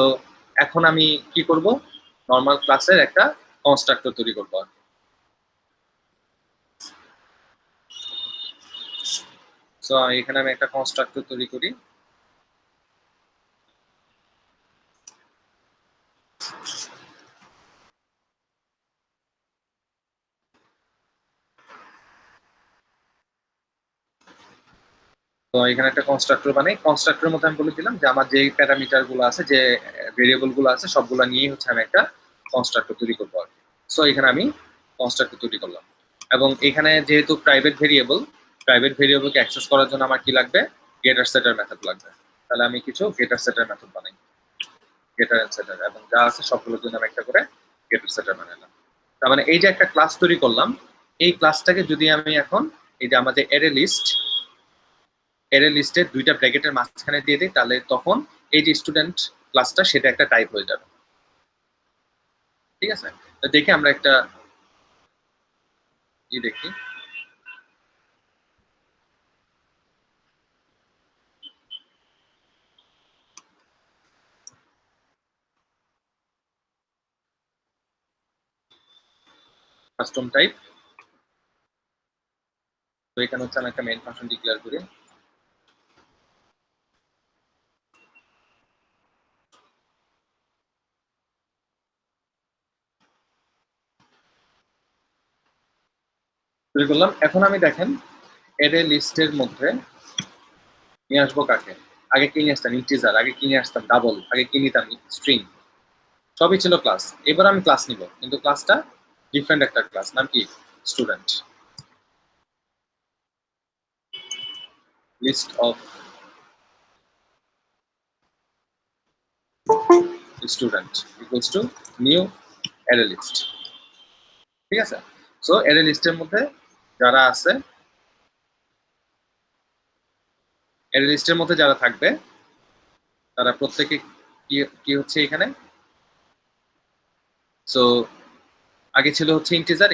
এখন আমি কি করব? নর্মাল ক্লাসের একটা কনস্ট্রাক্টর তৈরি করব। সো এখানে আমি একটা কনস্ট্রাক্টর তৈরি করি। তো এখানে একটা কনস্ট্রাক্টর বানাই। কনস্ট্রাক্টরের মধ্যে আমি বলে দিলাম যে আমার যে প্যারামিটার গুলো আছে, যে ভেরিয়েবল গুলো আছে, সবগুলো নিয়ে হচ্ছে আমি একটা কনস্ট্রাক্টর তৈরি করবো আর কি। সো এখানে আমি কনস্ট্রাক্টর তৈরি করলাম, এবং এখানে যেহেতু প্রাইভেট ভেরিয়েবলকে অ্যাক্সেস করার জন্য আমার কি লাগবে? গেটার সেটার মেথড লাগবে। তাহলে আমি কিছু গেটার সেটার মেথড বানাই, গেটার এন্ড সেটার, এবং যা আছে সবগুলোর জন্য আমি একটা করে গেটার সেটার বানাইলাম। তার মানে এই যে একটা ক্লাস তৈরি করলাম, এই ক্লাসটাকে যদি আমি এখন এই যে আমাদের অ্যারে লিস্টের দুইটা ব্র্যাকেটের মাঝখানে দিয়ে দিই, তাহলে তখন এই যে স্টুডেন্ট ক্লাসটা সেটা একটা টাইপ হয়ে যাবে। ঠিক আছে, তো দেখে আমরা একটা দেখি। কাস্টম টাইপ, তো এখানে হচ্ছে আমি একটা মেইন ফাংশন ডিক্লেয়ার করি। তৈরি করলাম। এখন আমি দেখেন অ্যারে লিস্টের মধ্যে নিয়ে আসবো কাকে? আগে কি নিয়ে আসতাম? ইন্টিজার। আগে কি নিয়ে আসতাম? ডাবল। আগে কি নিতাম? স্ট্রিং। সবই ছিল ক্লাস। এবার আমি ক্লাস নিব, কিন্তু ক্লাসটা ডিফারেন্ট একটা ক্লাস, নাম কি? Student. List of student equals to new array list. ঠিক আছে? সো অ্যারে লিস্টের মধ্যে যারা আছে, অ্যারে লিস্টের মধ্যে যারা থাকবে তারা প্রত্যেকে কি কি হচ্ছে এখানে? সো আগে ছিল হচ্ছে ইন্টিজার,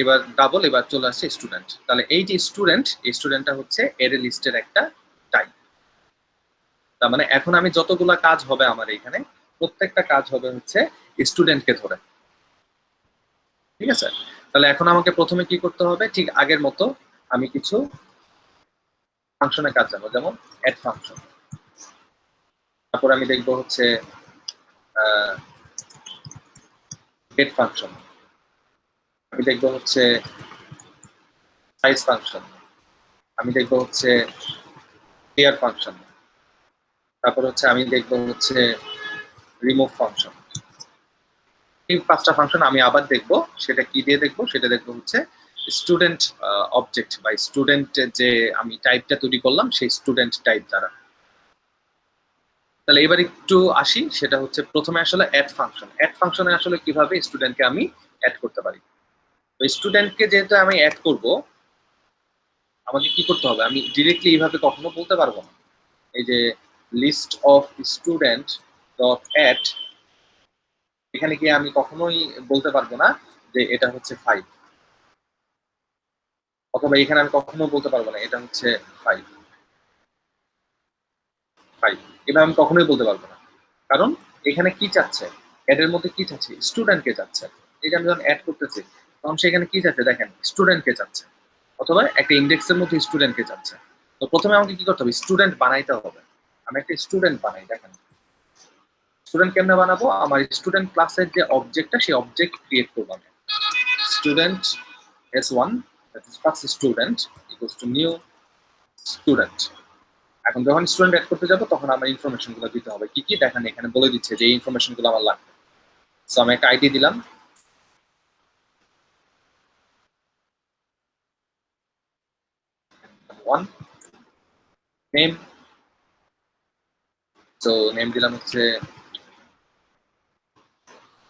এবার ডাবল, এবার চলে আসছে স্টুডেন্ট। তাহলে এই যে স্টুডেন্ট, এই স্টুডেন্টটা হচ্ছে অ্যারে লিস্টের একটা টাইপ। তার মানে এখন আমি যতগুলা কাজ হবে আমার এখানে, প্রত্যেকটা কাজ হবে হচ্ছে স্টুডেন্টকে ধরে। ঠিক আছে? তাহলে এখন আমাকে প্রথমে কি করতে হবে? ঠিক আগের মতো আমি কিছু ফাংশনের কাজ জানবো, যেমন অ্যাড ফাংশন। তারপর আমি দেখবো হচ্ছে গেট ফাংশন। আমি দেখবো হচ্ছে সাইজ ফাংশন। আমি দেখবো হচ্ছে ক্লিয়ার ফাংশন। তারপর হচ্ছে আমি দেখবো হচ্ছে রিমুভ ফাংশন। এই 5টা ফাংশন আমি আবার দেখবো। সেটা কি দিয়ে দেখবো? সেটা দেখবো হচ্ছে স্টুডেন্ট অবজেক্ট বা স্টুডেন্ট যে আমি টাইপটা তৈরি করলাম সেই স্টুডেন্ট টাইপ দ্বারা। তাহলে এবার একটু আসি, সেটা হচ্ছে প্রথমে আসলে অ্যাড ফাংশন। অ্যাড ফাংশনে আসলে কিভাবে স্টুডেন্টকে আমি অ্যাড করতে পারি। তো স্টুডেন্টকে যেহেতু আমি অ্যাড করব, আমাকে কি করতে হবে? আমি ডিরেক্টলি এইভাবে কখনো বলতে পারবো না। এই যে list of student dot add, এখানে গিয়ে আমি কখনোই বলতে পারবো না যে এটা হচ্ছে 5, অথবা এখানে আমি কখনো বলতে পারবো না এটা হচ্ছে 5 5, এভাবে আমি কখনোই বলতে পারবো না। কারণ এখানে কি চাচ্ছে? অ্যাড এর মধ্যে কি চাচ্ছে? স্টুডেন্টকে চাচ্ছে। এই যে আমি যখন অ্যাড করতেছি, তখন সেখানে কি চাচ্ছে? দেখেন, স্টুডেন্টকে চাচ্ছে, অথবা একটা ইন্ডেক্সের মধ্যে স্টুডেন্টকে চাচ্ছে। তো প্রথমে আমাকে কি করতে হবে? স্টুডেন্ট বানাইতে হবে। আমি একটা স্টুডেন্ট বানাই। দেখেন, স্টুডেন্ট কেমনে বানাবো? আমার স্টুডেন্ট ক্লাসের যে অবজেক্টটা, সেই অবজেক্ট ক্রিয়েট করবো আমি। Student s1, that is first student, equals to new student। এখন যখন স্টুডেন্ট অ্যাড করতে যাবো, তখন আমার ইনফরমেশন গুলো দিতে হবে। কি কি দেখেন, এখানে বলে দিচ্ছে যে এই ইনফরমেশন গুলো আমার লাগবে। সো আমি একটা আইডি দিলাম, 1, নেম। সো নেম দিলাম হচ্ছে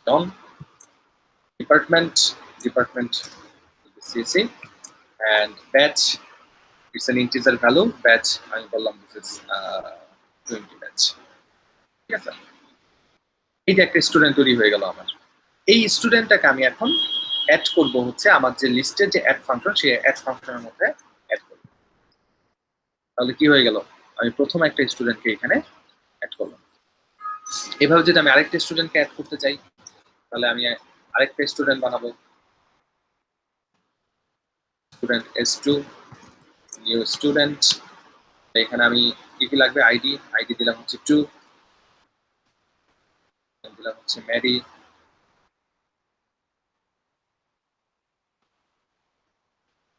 John. Department CSC. and batch, it's an integer value, batch আমি বললাম this is 20 batch। ঠিক আছে? এই যে একটা স্টুডেন্ট তৈরি হয়ে গেল আমার। এই স্টুডেন্টটাকে আমি এখন অ্যাড করব হচ্ছে আমার যে লিস্টের যে অ্যাড ফাংশন, সেই অ্যাড ফাংশনের মধ্যে অ্যাড করব। তাহলে কি হয়ে গেল? আমি প্রথম একটা স্টুডেন্টকে এখানে অ্যাড করলাম। এভাবে যদি আমি আরেকটা স্টুডেন্টকে অ্যাড করতে চাই, তাহলে আমি আরেকটা স্টুডেন্ট বানাবো, স্টুডেন্ট s2, নিউ স্টুডেন্ট। এখানে আমি কি কি লাগবে? আইডি দিলাম হচ্ছে 2, দিলাম হচ্ছে ম্যারি।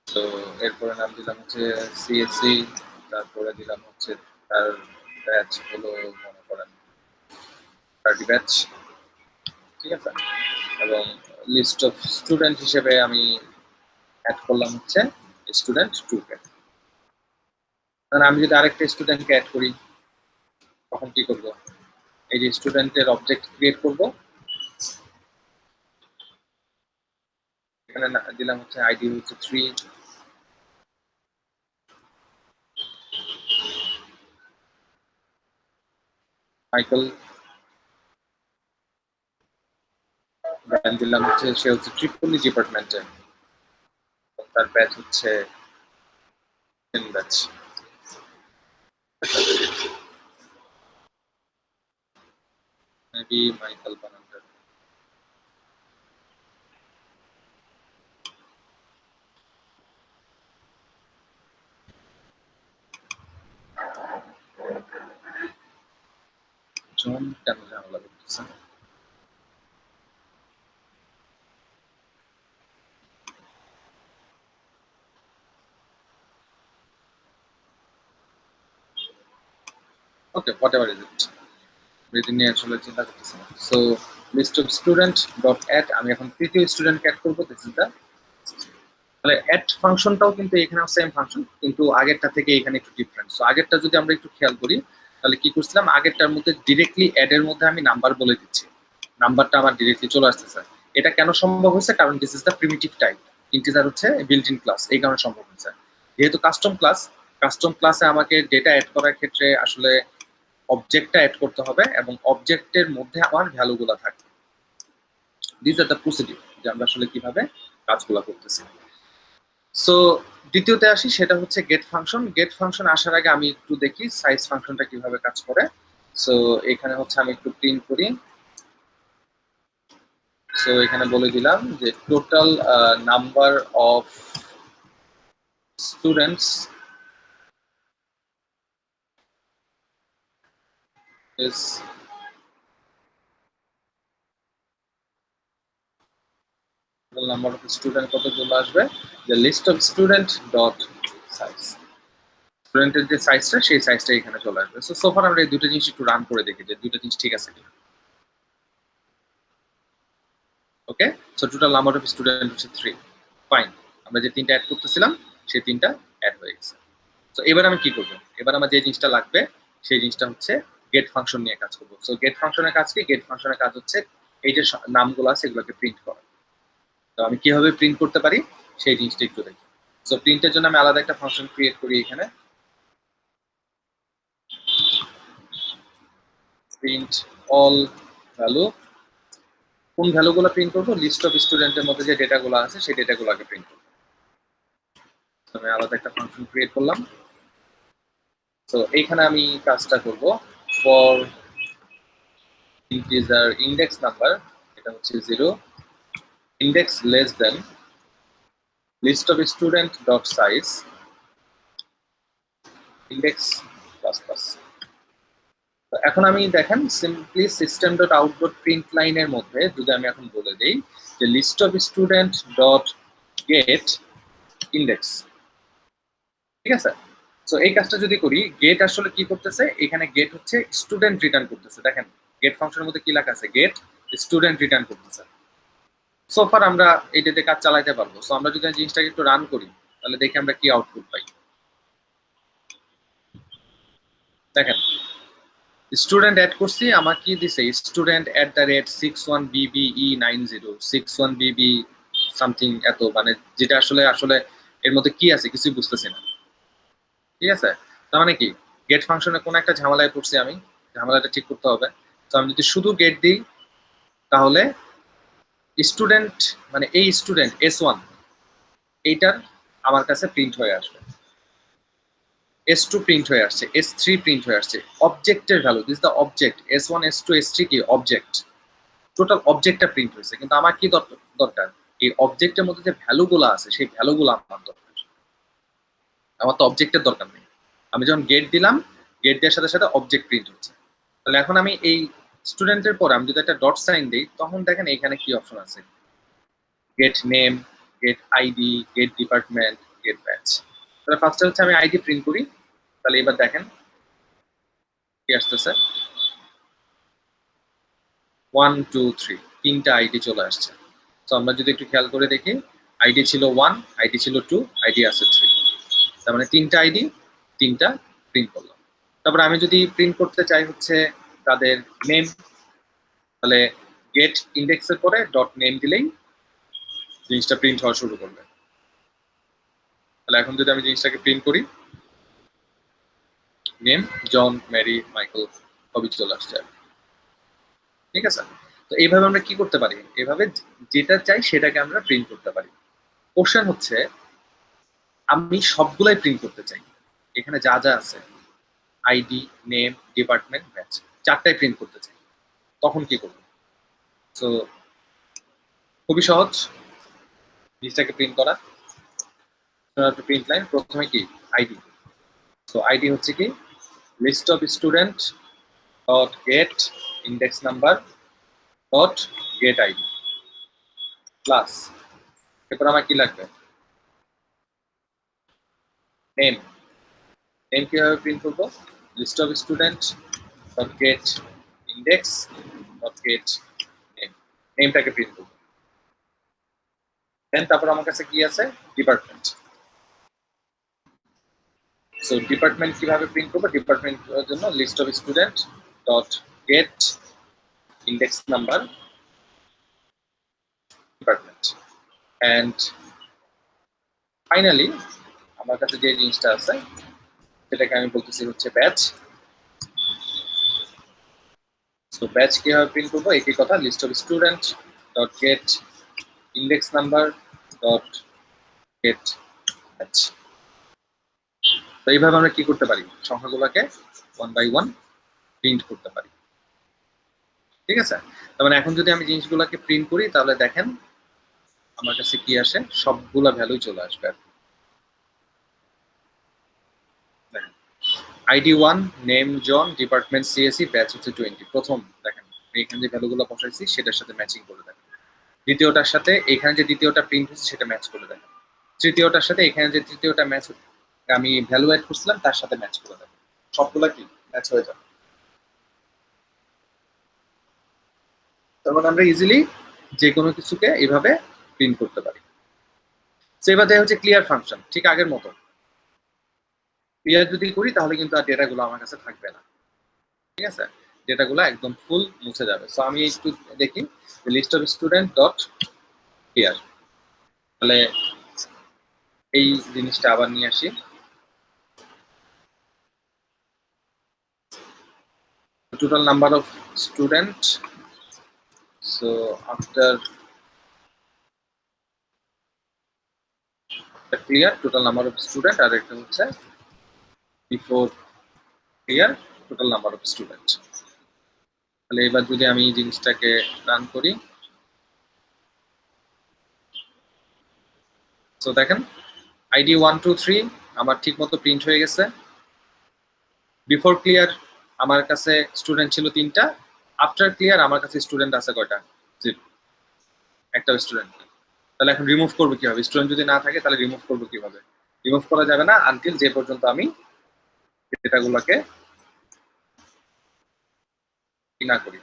তো এরপরে নাম দিলাম হচ্ছে সিএসসি। তারপরে দিলাম হচ্ছে তার ব্যাচ হলো, মনে করেন 30 ব্যাচ। ঠিক আছে? এবং লিস্ট অফ স্টুডেন্ট হিসেবে আমি অ্যাড করলাম হচ্ছে স্টুডেন্ট 2 কে। তাহলে আমি যদি আরেকটা স্টুডেন্টকে অ্যাড করি, তখন কি করব? এই যে স্টুডেন্টের অবজেক্ট ক্রিয়েট করব, এখানে দিলাম হচ্ছে আইডি হচ্ছে 3, মাইকেল। দেন দিলাম হচ্ছে সে হচ্ছে ট্রিপলি ডিপার্টমেন্টে, তার ব্যাচ হচ্ছে 10 ব্যাচ। মেবি মাইকেল বানানটা জন কেন ঝামেলা করতেছে? Okay, whatever is it, এটা নিয়ে আসলে চিন্তা করতেছি না। So list of student dot add, আমি এখন তৃতীয় স্টুডেন্টকে অ্যাড করবো। দিস ইজ দ্য, তাহলে অ্যাড ফাংশনটাও কিন্তু এখানেও সেম ফাংশন, কিন্তু আগেরটা থেকে এখানে একটু ডিফারেন্ট। সো আগেরটা যদি আমরা একটু খেয়াল করি, তাহলে কি করছিলাম, আগেরটার মধ্যে ডিরেক্টলি অ্যাড এর মধ্যে আমি নাম্বার বলে দিচ্ছি, নাম্বারটা আমার ডিরেক্টলি চলে আসতেছে। এটা কেন সম্ভব হয়েছে, কারণ this is the primitive type, integer হচ্ছে বিল্ট ইন ক্লাস, এই কারণে সম্ভব হয়েছে। যেহেতু কাস্টম ক্লাস, কাস্টম ক্লাসে আমাকে ডেটা অ্যাড করার ক্ষেত্রে আসলে অবজেক্টটা অ্যাড করতে হবে এবং অবজেক্টের মধ্যে আমার ভ্যালুগুলো থাকবে। দিস আর দ্য প্রসিডিউর, যে আমরা আসলে কিভাবে কাজগুলো করতেছি। সো দ্বিতীয়তে আসি, সেটা হচ্ছে গেট ফাংশন। গেট ফাংশন আসার আগে আমি একটু দেখি সাইজ ফাংশনটা কিভাবে কাজ করে। সো এখানে হচ্ছে আমি একটু প্রিন্ট করি। সো এখানে বলে দিলাম যে total number of students is number of student কত চলে আসবে, যে list of student dot size, স্টুডেন্টের যে সাইজটা সেই সাইজটা এখানে চলে আসবে। সো সোফার আমরা এই দুটো জিনিস একটু রান করে দেখি যে দুটো জিনিস ঠিক আছে কিনা। Okay, so total number of student হচ্ছে 3, ফাইন। আমরা যে তিনটা অ্যাড করতেছিলাম সেই তিনটা অ্যাড হয়ে গেছে। তো এবার আমি কি করব, এবার আমার যে জিনিসটা লাগবে সেই জিনিসটা হচ্ছে গেট ফাংশন নিয়ে কাজ করব। সো গেট ফাংশনের কাজ কি, গেট ফাংশনের কাজ হচ্ছে এই যে নামগুলো আছে এগুলোকে প্রিন্ট করা। তো আমি কিভাবে প্রিন্ট করতে পারি সেই জিনিসটা একটু দেখি। সো প্রিন্টের জন্য আমি আলাদা একটা ফাংশন ক্রিয়েট করি এখানে, প্রিন্ট অল ভ্যালু। কোন ভ্যালুগুলো প্রিন্ট করবো, লিস্ট অফ স্টুডেন্টের মধ্যে যে ডেটাগুলো আছে সেই ডেটাগুলোকে প্রিন্ট করবো। আমি আলাদা একটা ফাংশন ক্রিয়েট করলাম। তো এইখানে আমি কাজটা করব, ফর ইন্টিজার ইন্ডেক্স নাম্বার, এটা হচ্ছে 0, index less than list of student dot size index plus plus. এখন আমি দেখেন simply system dot out dot print লাইনের মধ্যে যদি আমি এখন বলে দিই যে list of student dot get index, ঠিক আছে। সো এই কাজটা যদি করি, গেট আসলে কি করতেছে, এখানে গেট হচ্ছে স্টুডেন্ট রিটার্ন করতেছে। দেখেন গেট ফাংশনের মধ্যে কি লেখা আছে, গেট স্টুডেন্ট রিটার্ন করতেছে। সোফার আমরা এইটাতে কাজ চালাইতে পারবো। সো আমরা যদি জিনিসটাকে একটু রান করি তাহলে দেখি আমরা কি আউটপুট পাই। দেখেন স্টুডেন্ট অ্যাড করছি, আমার কি দিছে, স্টুডেন্ট @61BBE90 61BB সামথিং এত, মানে যেটা আসলে আসলে এর মধ্যে কি আছে কিছুই বুঝতেছি না, ঠিক আছে। তার মানে কি, গেট ফাংশনে কোন একটা ঝামেলায় পড়ছি আমি, ঝামেলাটা ঠিক করতে হবে। তো আমি যদি শুধু গেট দিই তাহলে স্টুডেন্ট মানে এই স্টুডেন্ট S1 এইটার আমার কাছে প্রিন্ট হয়ে আসবে, S2 প্রিন্ট হয়ে আসছে, S3 প্রিন্ট হয়ে আসছে। অবজেক্টের value, this the object, S1 S2 S3 কি অবজেক্ট, টোটাল অবজেক্টটা প্রিন্ট হয়েছে। কিন্তু আমার কি দরকার, এই অবজেক্টের মধ্যে যে ভ্যালুগুলো আছে সেই ভ্যালুগুলো আমার দরকার, আমার তো অবজেক্টের দরকার নেই। আমি যখন গেট দিলাম, গেট দেওয়ার সাথে সাথে অবজেক্ট প্রিন্ট হচ্ছে। তাহলে এখন আমি এই স্টুডেন্টের পরে আমি যদি একটা ডট সাইন দিই, তখন দেখেন এখানে কি অপশন আছে, get name, get ID, get department, get batch. তাহলে ফার্স্টে হচ্ছে আমি আইডি প্রিন্ট করি, তাহলে এবার দেখেন কি আসতেছে, 1 2 3 তিনটা আইডি চলে আসছে। তো আমরা যদি একটু খেয়াল করে দেখি, আইডি ছিল 1, আইডি ছিল 2, আইডি আছে 3, তার মানে তিনটা আইডি, তিনটা প্রিন্ট করলাম। তারপর আমি যদি প্রিন্ট করতে চাই হচ্ছে তাদের নেম, তাহলে গেট ইন্ডেক্সের পরে ডট নেম দিলেই জিনিসটা প্রিন্ট হওয়া শুরু করবে। তাহলে এখন যদি আমি জিনিসটাকে প্রিন্ট করি, নেম জন, মেরি, মাইকেল সবই চলে আসছে, ঠিক আছে। তো এইভাবে আমরা কি করতে পারি, এভাবে যেটা চাই সেটাকে আমরা প্রিন্ট করতে পারি। কোশ্চেন হচ্ছে আমি সবগুলাই প্রিন্ট করতে চাই, এখানে যা যা আছে আইডি, নেম, ডিপার্টমেন্ট, ব্যাচ, চারটাই প্রিন্ট করতে চাই, তখন কি করব। সো খুবই সহজ জিনিসটাকে প্রিন্ট করা। প্রিন্ট লাইন প্রথমে কি আইডি, তো আইডি হচ্ছে কি list of student dot get index number dot get ID plus, এরপর আমার কি লাগবে, নেম। নেম কিভাবে প্রিন্ট করবো, list of student dot get index dot get নেমটাকে প্রিন্ট করব। দেন তারপর আমার কাছে কি আছে, ডিপার্টমেন্ট। সো ডিপার্টমেন্ট কিভাবে প্রিন্ট করবো, ডিপার্টমেন্টের জন্য list of student dot get index number department. And finally আমার কাছে যে জিনিসটা আছে সেটাকে আমি বলতেছি হচ্ছে ব্যাচ। সো ব্যাচ কিভাবে প্রিন্ট করবো, একই কথা, list of student dot get index number dot get batch. তো এইভাবে আমরা কি করতে পারি, সংখ্যাগুলোকে 1 বাই 1 প্রিন্ট করতে পারি। ঠিক আছে, তার মানে এখন যদি আমি জিনিসগুলোকে প্রিন্ট করি তাহলে দেখেন আমার কাছে কি আসে, সবগুলা ভ্যালুই চলে আসবে। আইডি 1 নেম জন, ডিপার্টমেন্ট সিএসসি, ব্যাচ হচ্ছে 20। প্রথম দেখেন এখানে যে ভ্যালুগুলো বসাইছি সেটার সাথে ম্যাচিং করে দেখেন। দ্বিতীয়টার সাথে এখানে যে দ্বিতীয়টা প্রিন্ট হচ্ছে সেটা ম্যাচ করে দেখেন। তৃতীয়টার সাথে এখানে যে তৃতীয়টা ম্যাচ আমি ভ্যালু অ্যাড করছিলাম তার সাথে ম্যাচ করে দেখেন। সবগুলা কি ম্যাচ হয়ে যাবে। তখন আমরা ইজিলি যে কোনো কিছুকে এইভাবে প্রিন্ট করতে পারি। তো এবার দেখা হচ্ছে ক্লিয়ার ফাংশন, ঠিক আগের মতো ক্লিয়ার যদি করি তাহলে কিন্তু আর ডেটাগুলো আমার কাছে থাকবে না। ঠিক আছে, ডেটাগুলো একদম ফুল মুছে যাবে। সো আমি একটু দেখি list of student dot clear, তাহলে এই জিনিসটা আবার নিয়ে আসি। Total number of student, so after clear total number of student, আর একটা হচ্ছে before clear total number of student. তাহলে এবার যদি আমি এই জিনিসটাকে রান করি, তো দেখেন আইডি 1 2 3 আমার ঠিক মতো প্রিন্ট হয়ে গেছে। বিফোর ক্লিয়ার আমার কাছে স্টুডেন্ট ছিল 3টা, আফটার ক্লিয়ার আমার কাছে স্টুডেন্ট আছে কয়টা, 0, একটা স্টুডেন্ট। তাহলে এখন রিমুভ করবো কিভাবে, স্টুডেন্ট যদি না থাকে তাহলে রিমুভ করবো কিভাবে, রিমুভ করা যাবে না আনটিল যে পর্যন্ত আমি ডেটাগুলোকে না করি।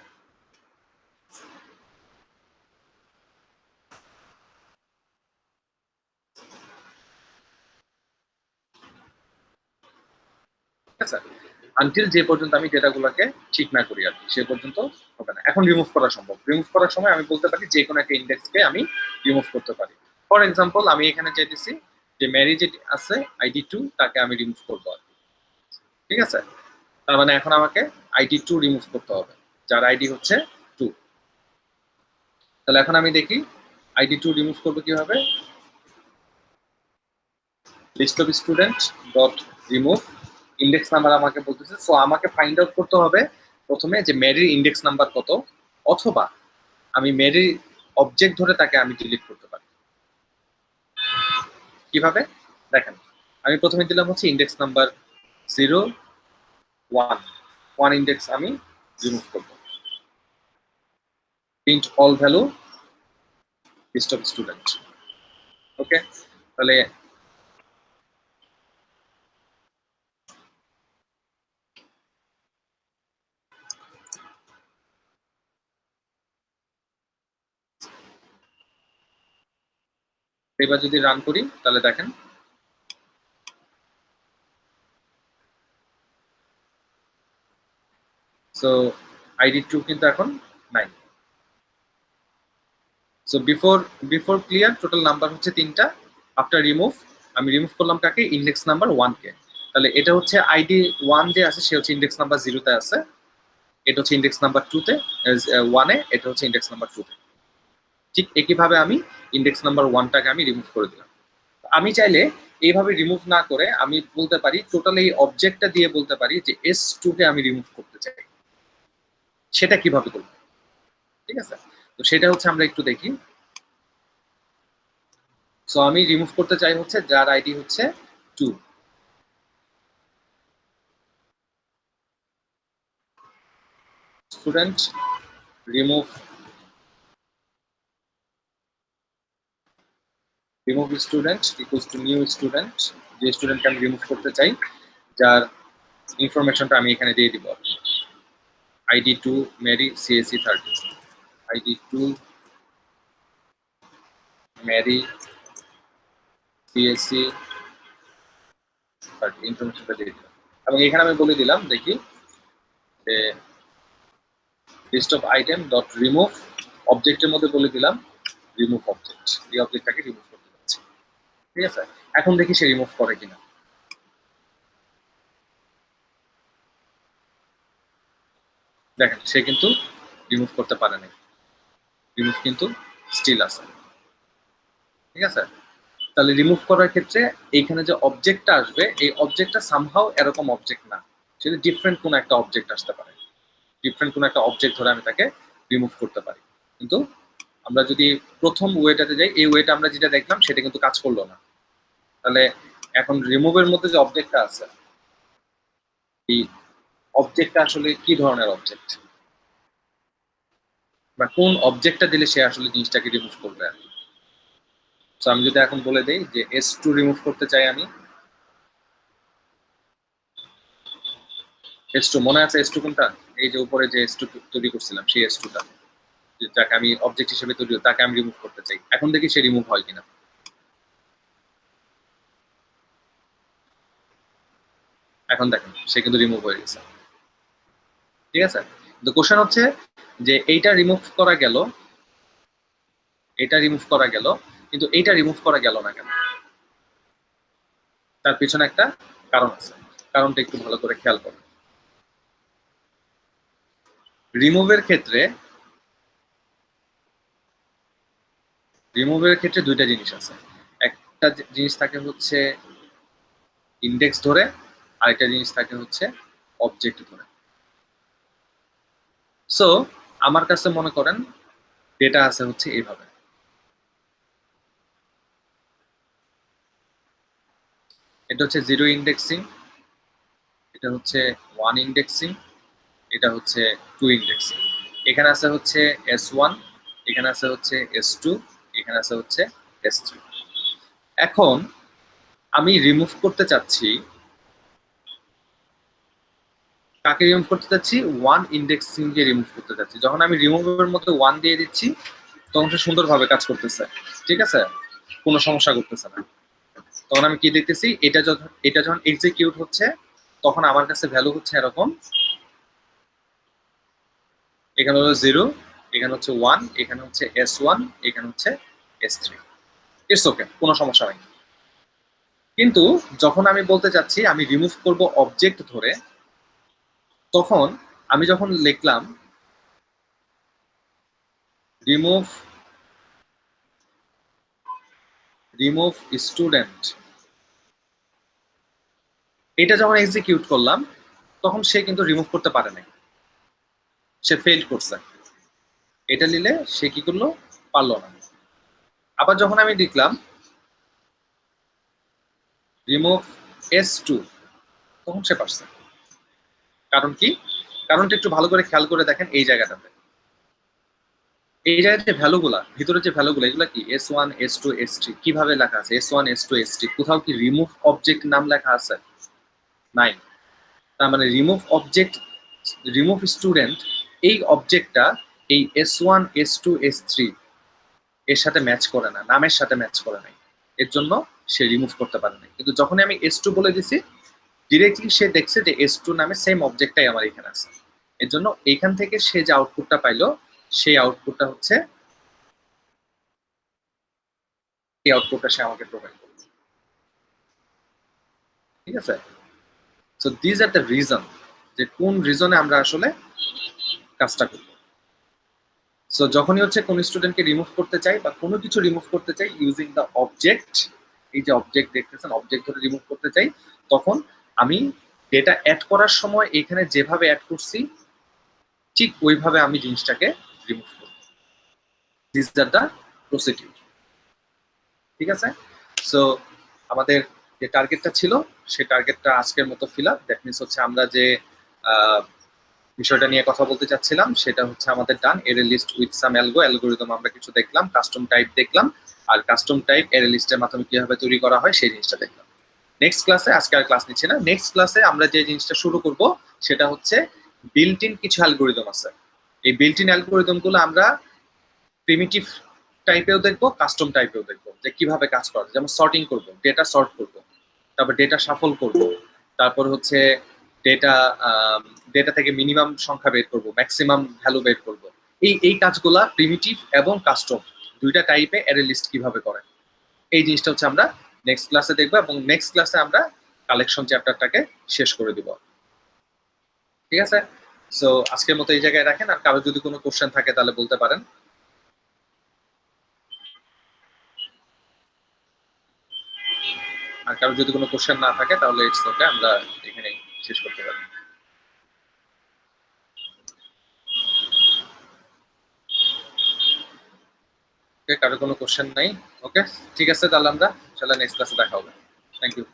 ঠিক আছে, আনটিল যে পর্যন্ত আমি ডেটাগুলোকে ঠিক না করি আর কি, সে পর্যন্ত হবে না। এখন রিমুভ করা সম্ভব, রিমুভ করার সময় আমি বলতে পারি যে কোনো একটা ইন্ডেক্সকে আমি রিমুভ করতে পারি। ফর এক্সাম্পল আমি এখানে চাইতেছি যে ম্যারি যে আছে আইডি 2 তাকে আমি রিমুভ করবো আর কি। ঠিক আছে, তার মানে এখন আমাকে আইডি 2 রিমুভ করতে হবে, যার আইডি হচ্ছে 2। তাহলে এখন আমি দেখি আইডি 2 রিমুভ করবো কিভাবে, list of student dot remove index number আমাকে বলতেছে। সো আমাকে ফাইন্ড আউট করতে হবে প্রথমে যে মেরির ইন্ডেক্স নাম্বার কত, অথবা আমি মেরির অবজেক্ট ধরে তাকে আমি ডিলিট করতে পারি। কিভাবে দেখেন, আমি প্রথমে দিলাম হচ্ছে ইন্ডেক্স নাম্বার 0 1 ইন্ডেক্স আমি রিমুভ করব, print all value list of student. Okay, তাহলে এবার যদি রান করি তাহলে দেখেন সো আইডি 2 কিন্তু এখন নাই। So before clear total number হচ্ছে 3টা, আফটার রিমুভ আমি রিমুভ করলাম কাকে, ইন্ডেক্স নাম্বার 1 কে। তাহলে এটা হচ্ছে আইডি 1 যে আছে সে হচ্ছে ইন্ডেক্স নাম্বার 0 তে আছে, এটা হচ্ছে ইন্ডেক্স নাম্বার 2 তে 1 এ, এটা হচ্ছে ইন্ডেক্স নাম্বার 2 তে। ঠিক একইভাবে আমি ইন্ডেক্স নাম্বার 1টাকে আমি রিমুভ করে দিলাম। আমি চাইলে এইভাবে রিমুভ না করে আমি বলতে পারি টোটাল এই অবজেক্টটা দিয়ে বলতে পারি যে S2 কে আমি রিমুভ করতে চাই। সেটা কিভাবে করব, ঠিক আছে, তো সেটা হচ্ছে আমরা একটু দেখি। সো আমি রিমুভ করতে চাই হচ্ছে যার আইডি হচ্ছে 2। Student remove student equals to new student, যে স্টুডেন্টকে আমি রিমুভ করতে চাই যার ইনফরমেশনটা আমি এখানে দিয়ে দিব। ID 2 Mary CSC 30, ID 2 Mary CSC ইনফরমেশনটা দিয়ে দিলাম এবং এখানে আমি বলে দিলাম দেখি যে list of item dot remove অবজেক্টের মধ্যে বলে দিলাম রিমুভ অবজেক্ট, এই অবজেক্টটাকে রিমুভ করতে যাচ্ছি। ঠিক আছে, এখন দেখি সে রিমুভ করে কিনা। দেখেন সে কিন্তু রিমুভ করতে পারে নাই, রিমুভ কিন্তু স্টিল আছে। ঠিক আছে, তাহলে রিমুভ করার ক্ষেত্রে এইখানে যে অবজেক্টটা আসবে এই অবজেক্টটা সামহাও এরকম অবজেক্ট না, সেটা ডিফারেন্ট কোনো একটা অবজেক্ট আসতে পারে, ডিফারেন্ট কোনো একটা অবজেক্ট ধরে আমি তাকে রিমুভ করতে পারি। কিন্তু আমরা যদি প্রথম ওয়েটাতে যাই, এই ওয়েটা আমরা যেটা দেখলাম সেটা কিন্তু কাজ করলো না। তাহলে এখন রিমুভের মধ্যে যে অবজেক্টটা আছে, এই অবজেক্টটা আসলে কি ধরনের অবজেক্ট বা কোন অবজেক্টটা দিলে সে আসলে জিনিসটাকে রিমুভ করবে। সো আমি যদি এখন বলে দেই যে S2 রিমুভ করতে চাই আমি, S2 মনে আছে S2 কোনটা? এই যে উপরে যে S2 তৈরি করছিলাম সেই S2টা, যাকে আমি অবজেক্ট হিসেবে তৈরি, তাকে আমি রিমুভ করতে চাই। এখন দেখি সে রিমুভ হয় কিনা। এখন দেখেন সে কিন্তু রিমুভ হয়ে গেছে। ঠিক আছে, তো কোশ্চেন হচ্ছে যে এইটা রিমুভ করা গেল, এটা রিমুভ করা গেল, কিন্তু এইটা রিমুভ করা গেল না কেন? তার পিছনে একটা কারণ আছে, কারণটা একটু ভালো করে খেয়াল করো। রিমুভের ক্ষেত্রে দুইটা জিনিস আছে। একটা জিনিস থাকে হচ্ছে ইন্ডেক্স ধরে, আরেকটা জিনিস থাকে হচ্ছে অবজেক্ট ধরে। সো আমার কাছে মনে করেন ডেটা আছে হচ্ছে এইভাবে, এটা হচ্ছে 0 ইন্ডেক্সিং, এটা হচ্ছে 1 ইন্ডেক্সিং, এটা হচ্ছে 2 ইন্ডেক্সিং। এখানে আছে হচ্ছে S1, এখানে আছে হচ্ছে S2, এখানে আছে হচ্ছে S3। এখন আমি রিমুভ করতে চাচ্ছি, কাকে রিমুভ করতে চাচ্ছি? 1 ইন্ডেক্সিং কে রিমুভ করতে চাচ্ছি। যখন আমি রিমুভের মধ্যে 1 দিয়ে দিচ্ছি তখন সে সুন্দরভাবে কাজ করতেছে। ঠিক আছে, কোনো সমস্যা করতেছে না। তখন আমি কি দেখতেছি, এটা যখন এক্সিকিউট হচ্ছে তখন আমার কাছে ভ্যালু হচ্ছে এরকম, এখানে হলো 0, এখানে হচ্ছে 1, এখানে হচ্ছে S1, এখানে হচ্ছে S3। ইটস ওকে, কোনো সমস্যা নেই। কিন্তু যখন আমি বলতে চাচ্ছি আমি রিমুভ করব অবজেক্ট ধরে, তখন আমি যখন লিখলাম রিমুভ স্টুডেন্ট, এটা যখন এক্সিকিউট করলাম তখন সে কিন্তু রিমুভ করতে পারে নাই, সে ফেল করছে। এটা নিলে সে কি করলো? পারলো না। আবার যখন আমি লিখলাম রিমুভ S2 তখন সে পারছে। কারণ কি? কারণটা একটু ভালো করে খেয়াল করে দেখেন এই জায়গাটাতে, এই জায়গায় যে ভ্যালুগুলা, ভিতরে যে ভ্যালুগুলো, এগুলো কি S1 S2 S3 কিভাবে লেখা আছে? S1 S2 S3 কোথাও কি রিমুভ অবজেক্ট নাম লেখা আছে? নাই। তার মানে রিমুভ স্টুডেন্ট, এই অবজেক্টটা এই S1 S2 S3 এর সাথে ম্যাচ করে না, নামের সাথে ম্যাচ করে নাই, এর জন্য সে রিমুভ করতে পারে নাই। কিন্তু যখন আমি S2 বলে দিছি ডিরেক্টলি সে দেখছে যে S2 নামে সেম অবজেক্টটাই আমার এখানে আছে। এর জন্য এইখান থেকে সে যে আউটপুটটা পাইলো সেই আউটপুটটা হচ্ছে এই আউটপুটটা সে আমাকে প্রোভাইড করবে। ঠিক আছে, so this are the reason, যে কোন রিজনে আমরা আসলে কাজটা করব। সো যখনই হচ্ছে কোন স্টুডেন্টকে রিমুভ করতে চাই বা কোনো কিছু রিমুভ করতে চাই ইউজিং দ্য অবজেক্ট, এই যে অবজেক্ট দেখতেছেন অবজেক্ট ধরে রিমুভ করতে চাই, তখন আমি ডেটা অ্যাড করার সময় এখানে যেভাবে অ্যাড করছি ঠিক ওইভাবে আমি জিনিসটাকে রিমুভ করব। This are the procedure. ঠিক আছে, সো আমাদের যে টার্গেটটা ছিল সেই টার্গেটটা আজকের মতো ফিল আপ। দ্যাট মিনস হচ্ছে আমরা যে বিষয়টা নিয়ে কথা বলতে চাচ্ছিলাম সেটা হচ্ছে আমাদের ডান। এরে লিস্ট উইথ সাম অ্যালগোরিদম আমরা কিছু দেখলাম, কাস্টম টাইপ দেখলাম, আর কাস্টম টাইপ এরে লিস্টের মাধ্যমে কিভাবে তৈরি করা হয় সেই জিনিসটা দেখলাম। নেক্সট ক্লাসে, আজকে আর ক্লাস নিচ্ছি না, নেক্সট ক্লাসে আমরা যে জিনিসটা শুরু করব সেটা হচ্ছে বিল্ট ইন কিছু অ্যালগোরিদম আছে। এই বিল্ট ইন অ্যালগোরিদম গুলো আমরা প্রিমিটিভ টাইপেও দেখবো, কাস্টম টাইপেও দেখবো যে কিভাবে কাজ করে। যেমন সর্টিং করব, ডেটা সর্ট করব, তারপর ডেটা শাফল করব, তারপর হচ্ছে ডেটা ডেটা থেকে মিনিমাম সংখ্যা বের করব, ম্যাক্সিমাম ভ্যালু বের করব। এই কাজগুলা প্রিমিটিভ এবং কাস্টম দুইটা টাইপে অ্যারে লিস্ট কিভাবে করে, এই জিনিসটা হচ্ছে আমরা নেক্সট ক্লাসে দেখবো, এবং নেক্সট ক্লাসে আমরা কালেকশন চ্যাপ্টারটাকে শেষ করে দিব। ঠিক আছে, সো আজকের মতো এই জায়গায় রাখেন। আর কারো যদি কোনো কোশ্চেন থাকে তাহলে বলতে পারেন। আর কারো যদি কোনো কোশ্চেন না থাকে তাহলে ইটস ওকে, আমরা এখানেই শেষ করতে পারি। ওকে, কারো কোনো কোশ্চেন নাই? ওকে, ঠিক আছে, তাহলে আমরা নেক্সট ক্লাসে দেখা হবে। Thank you.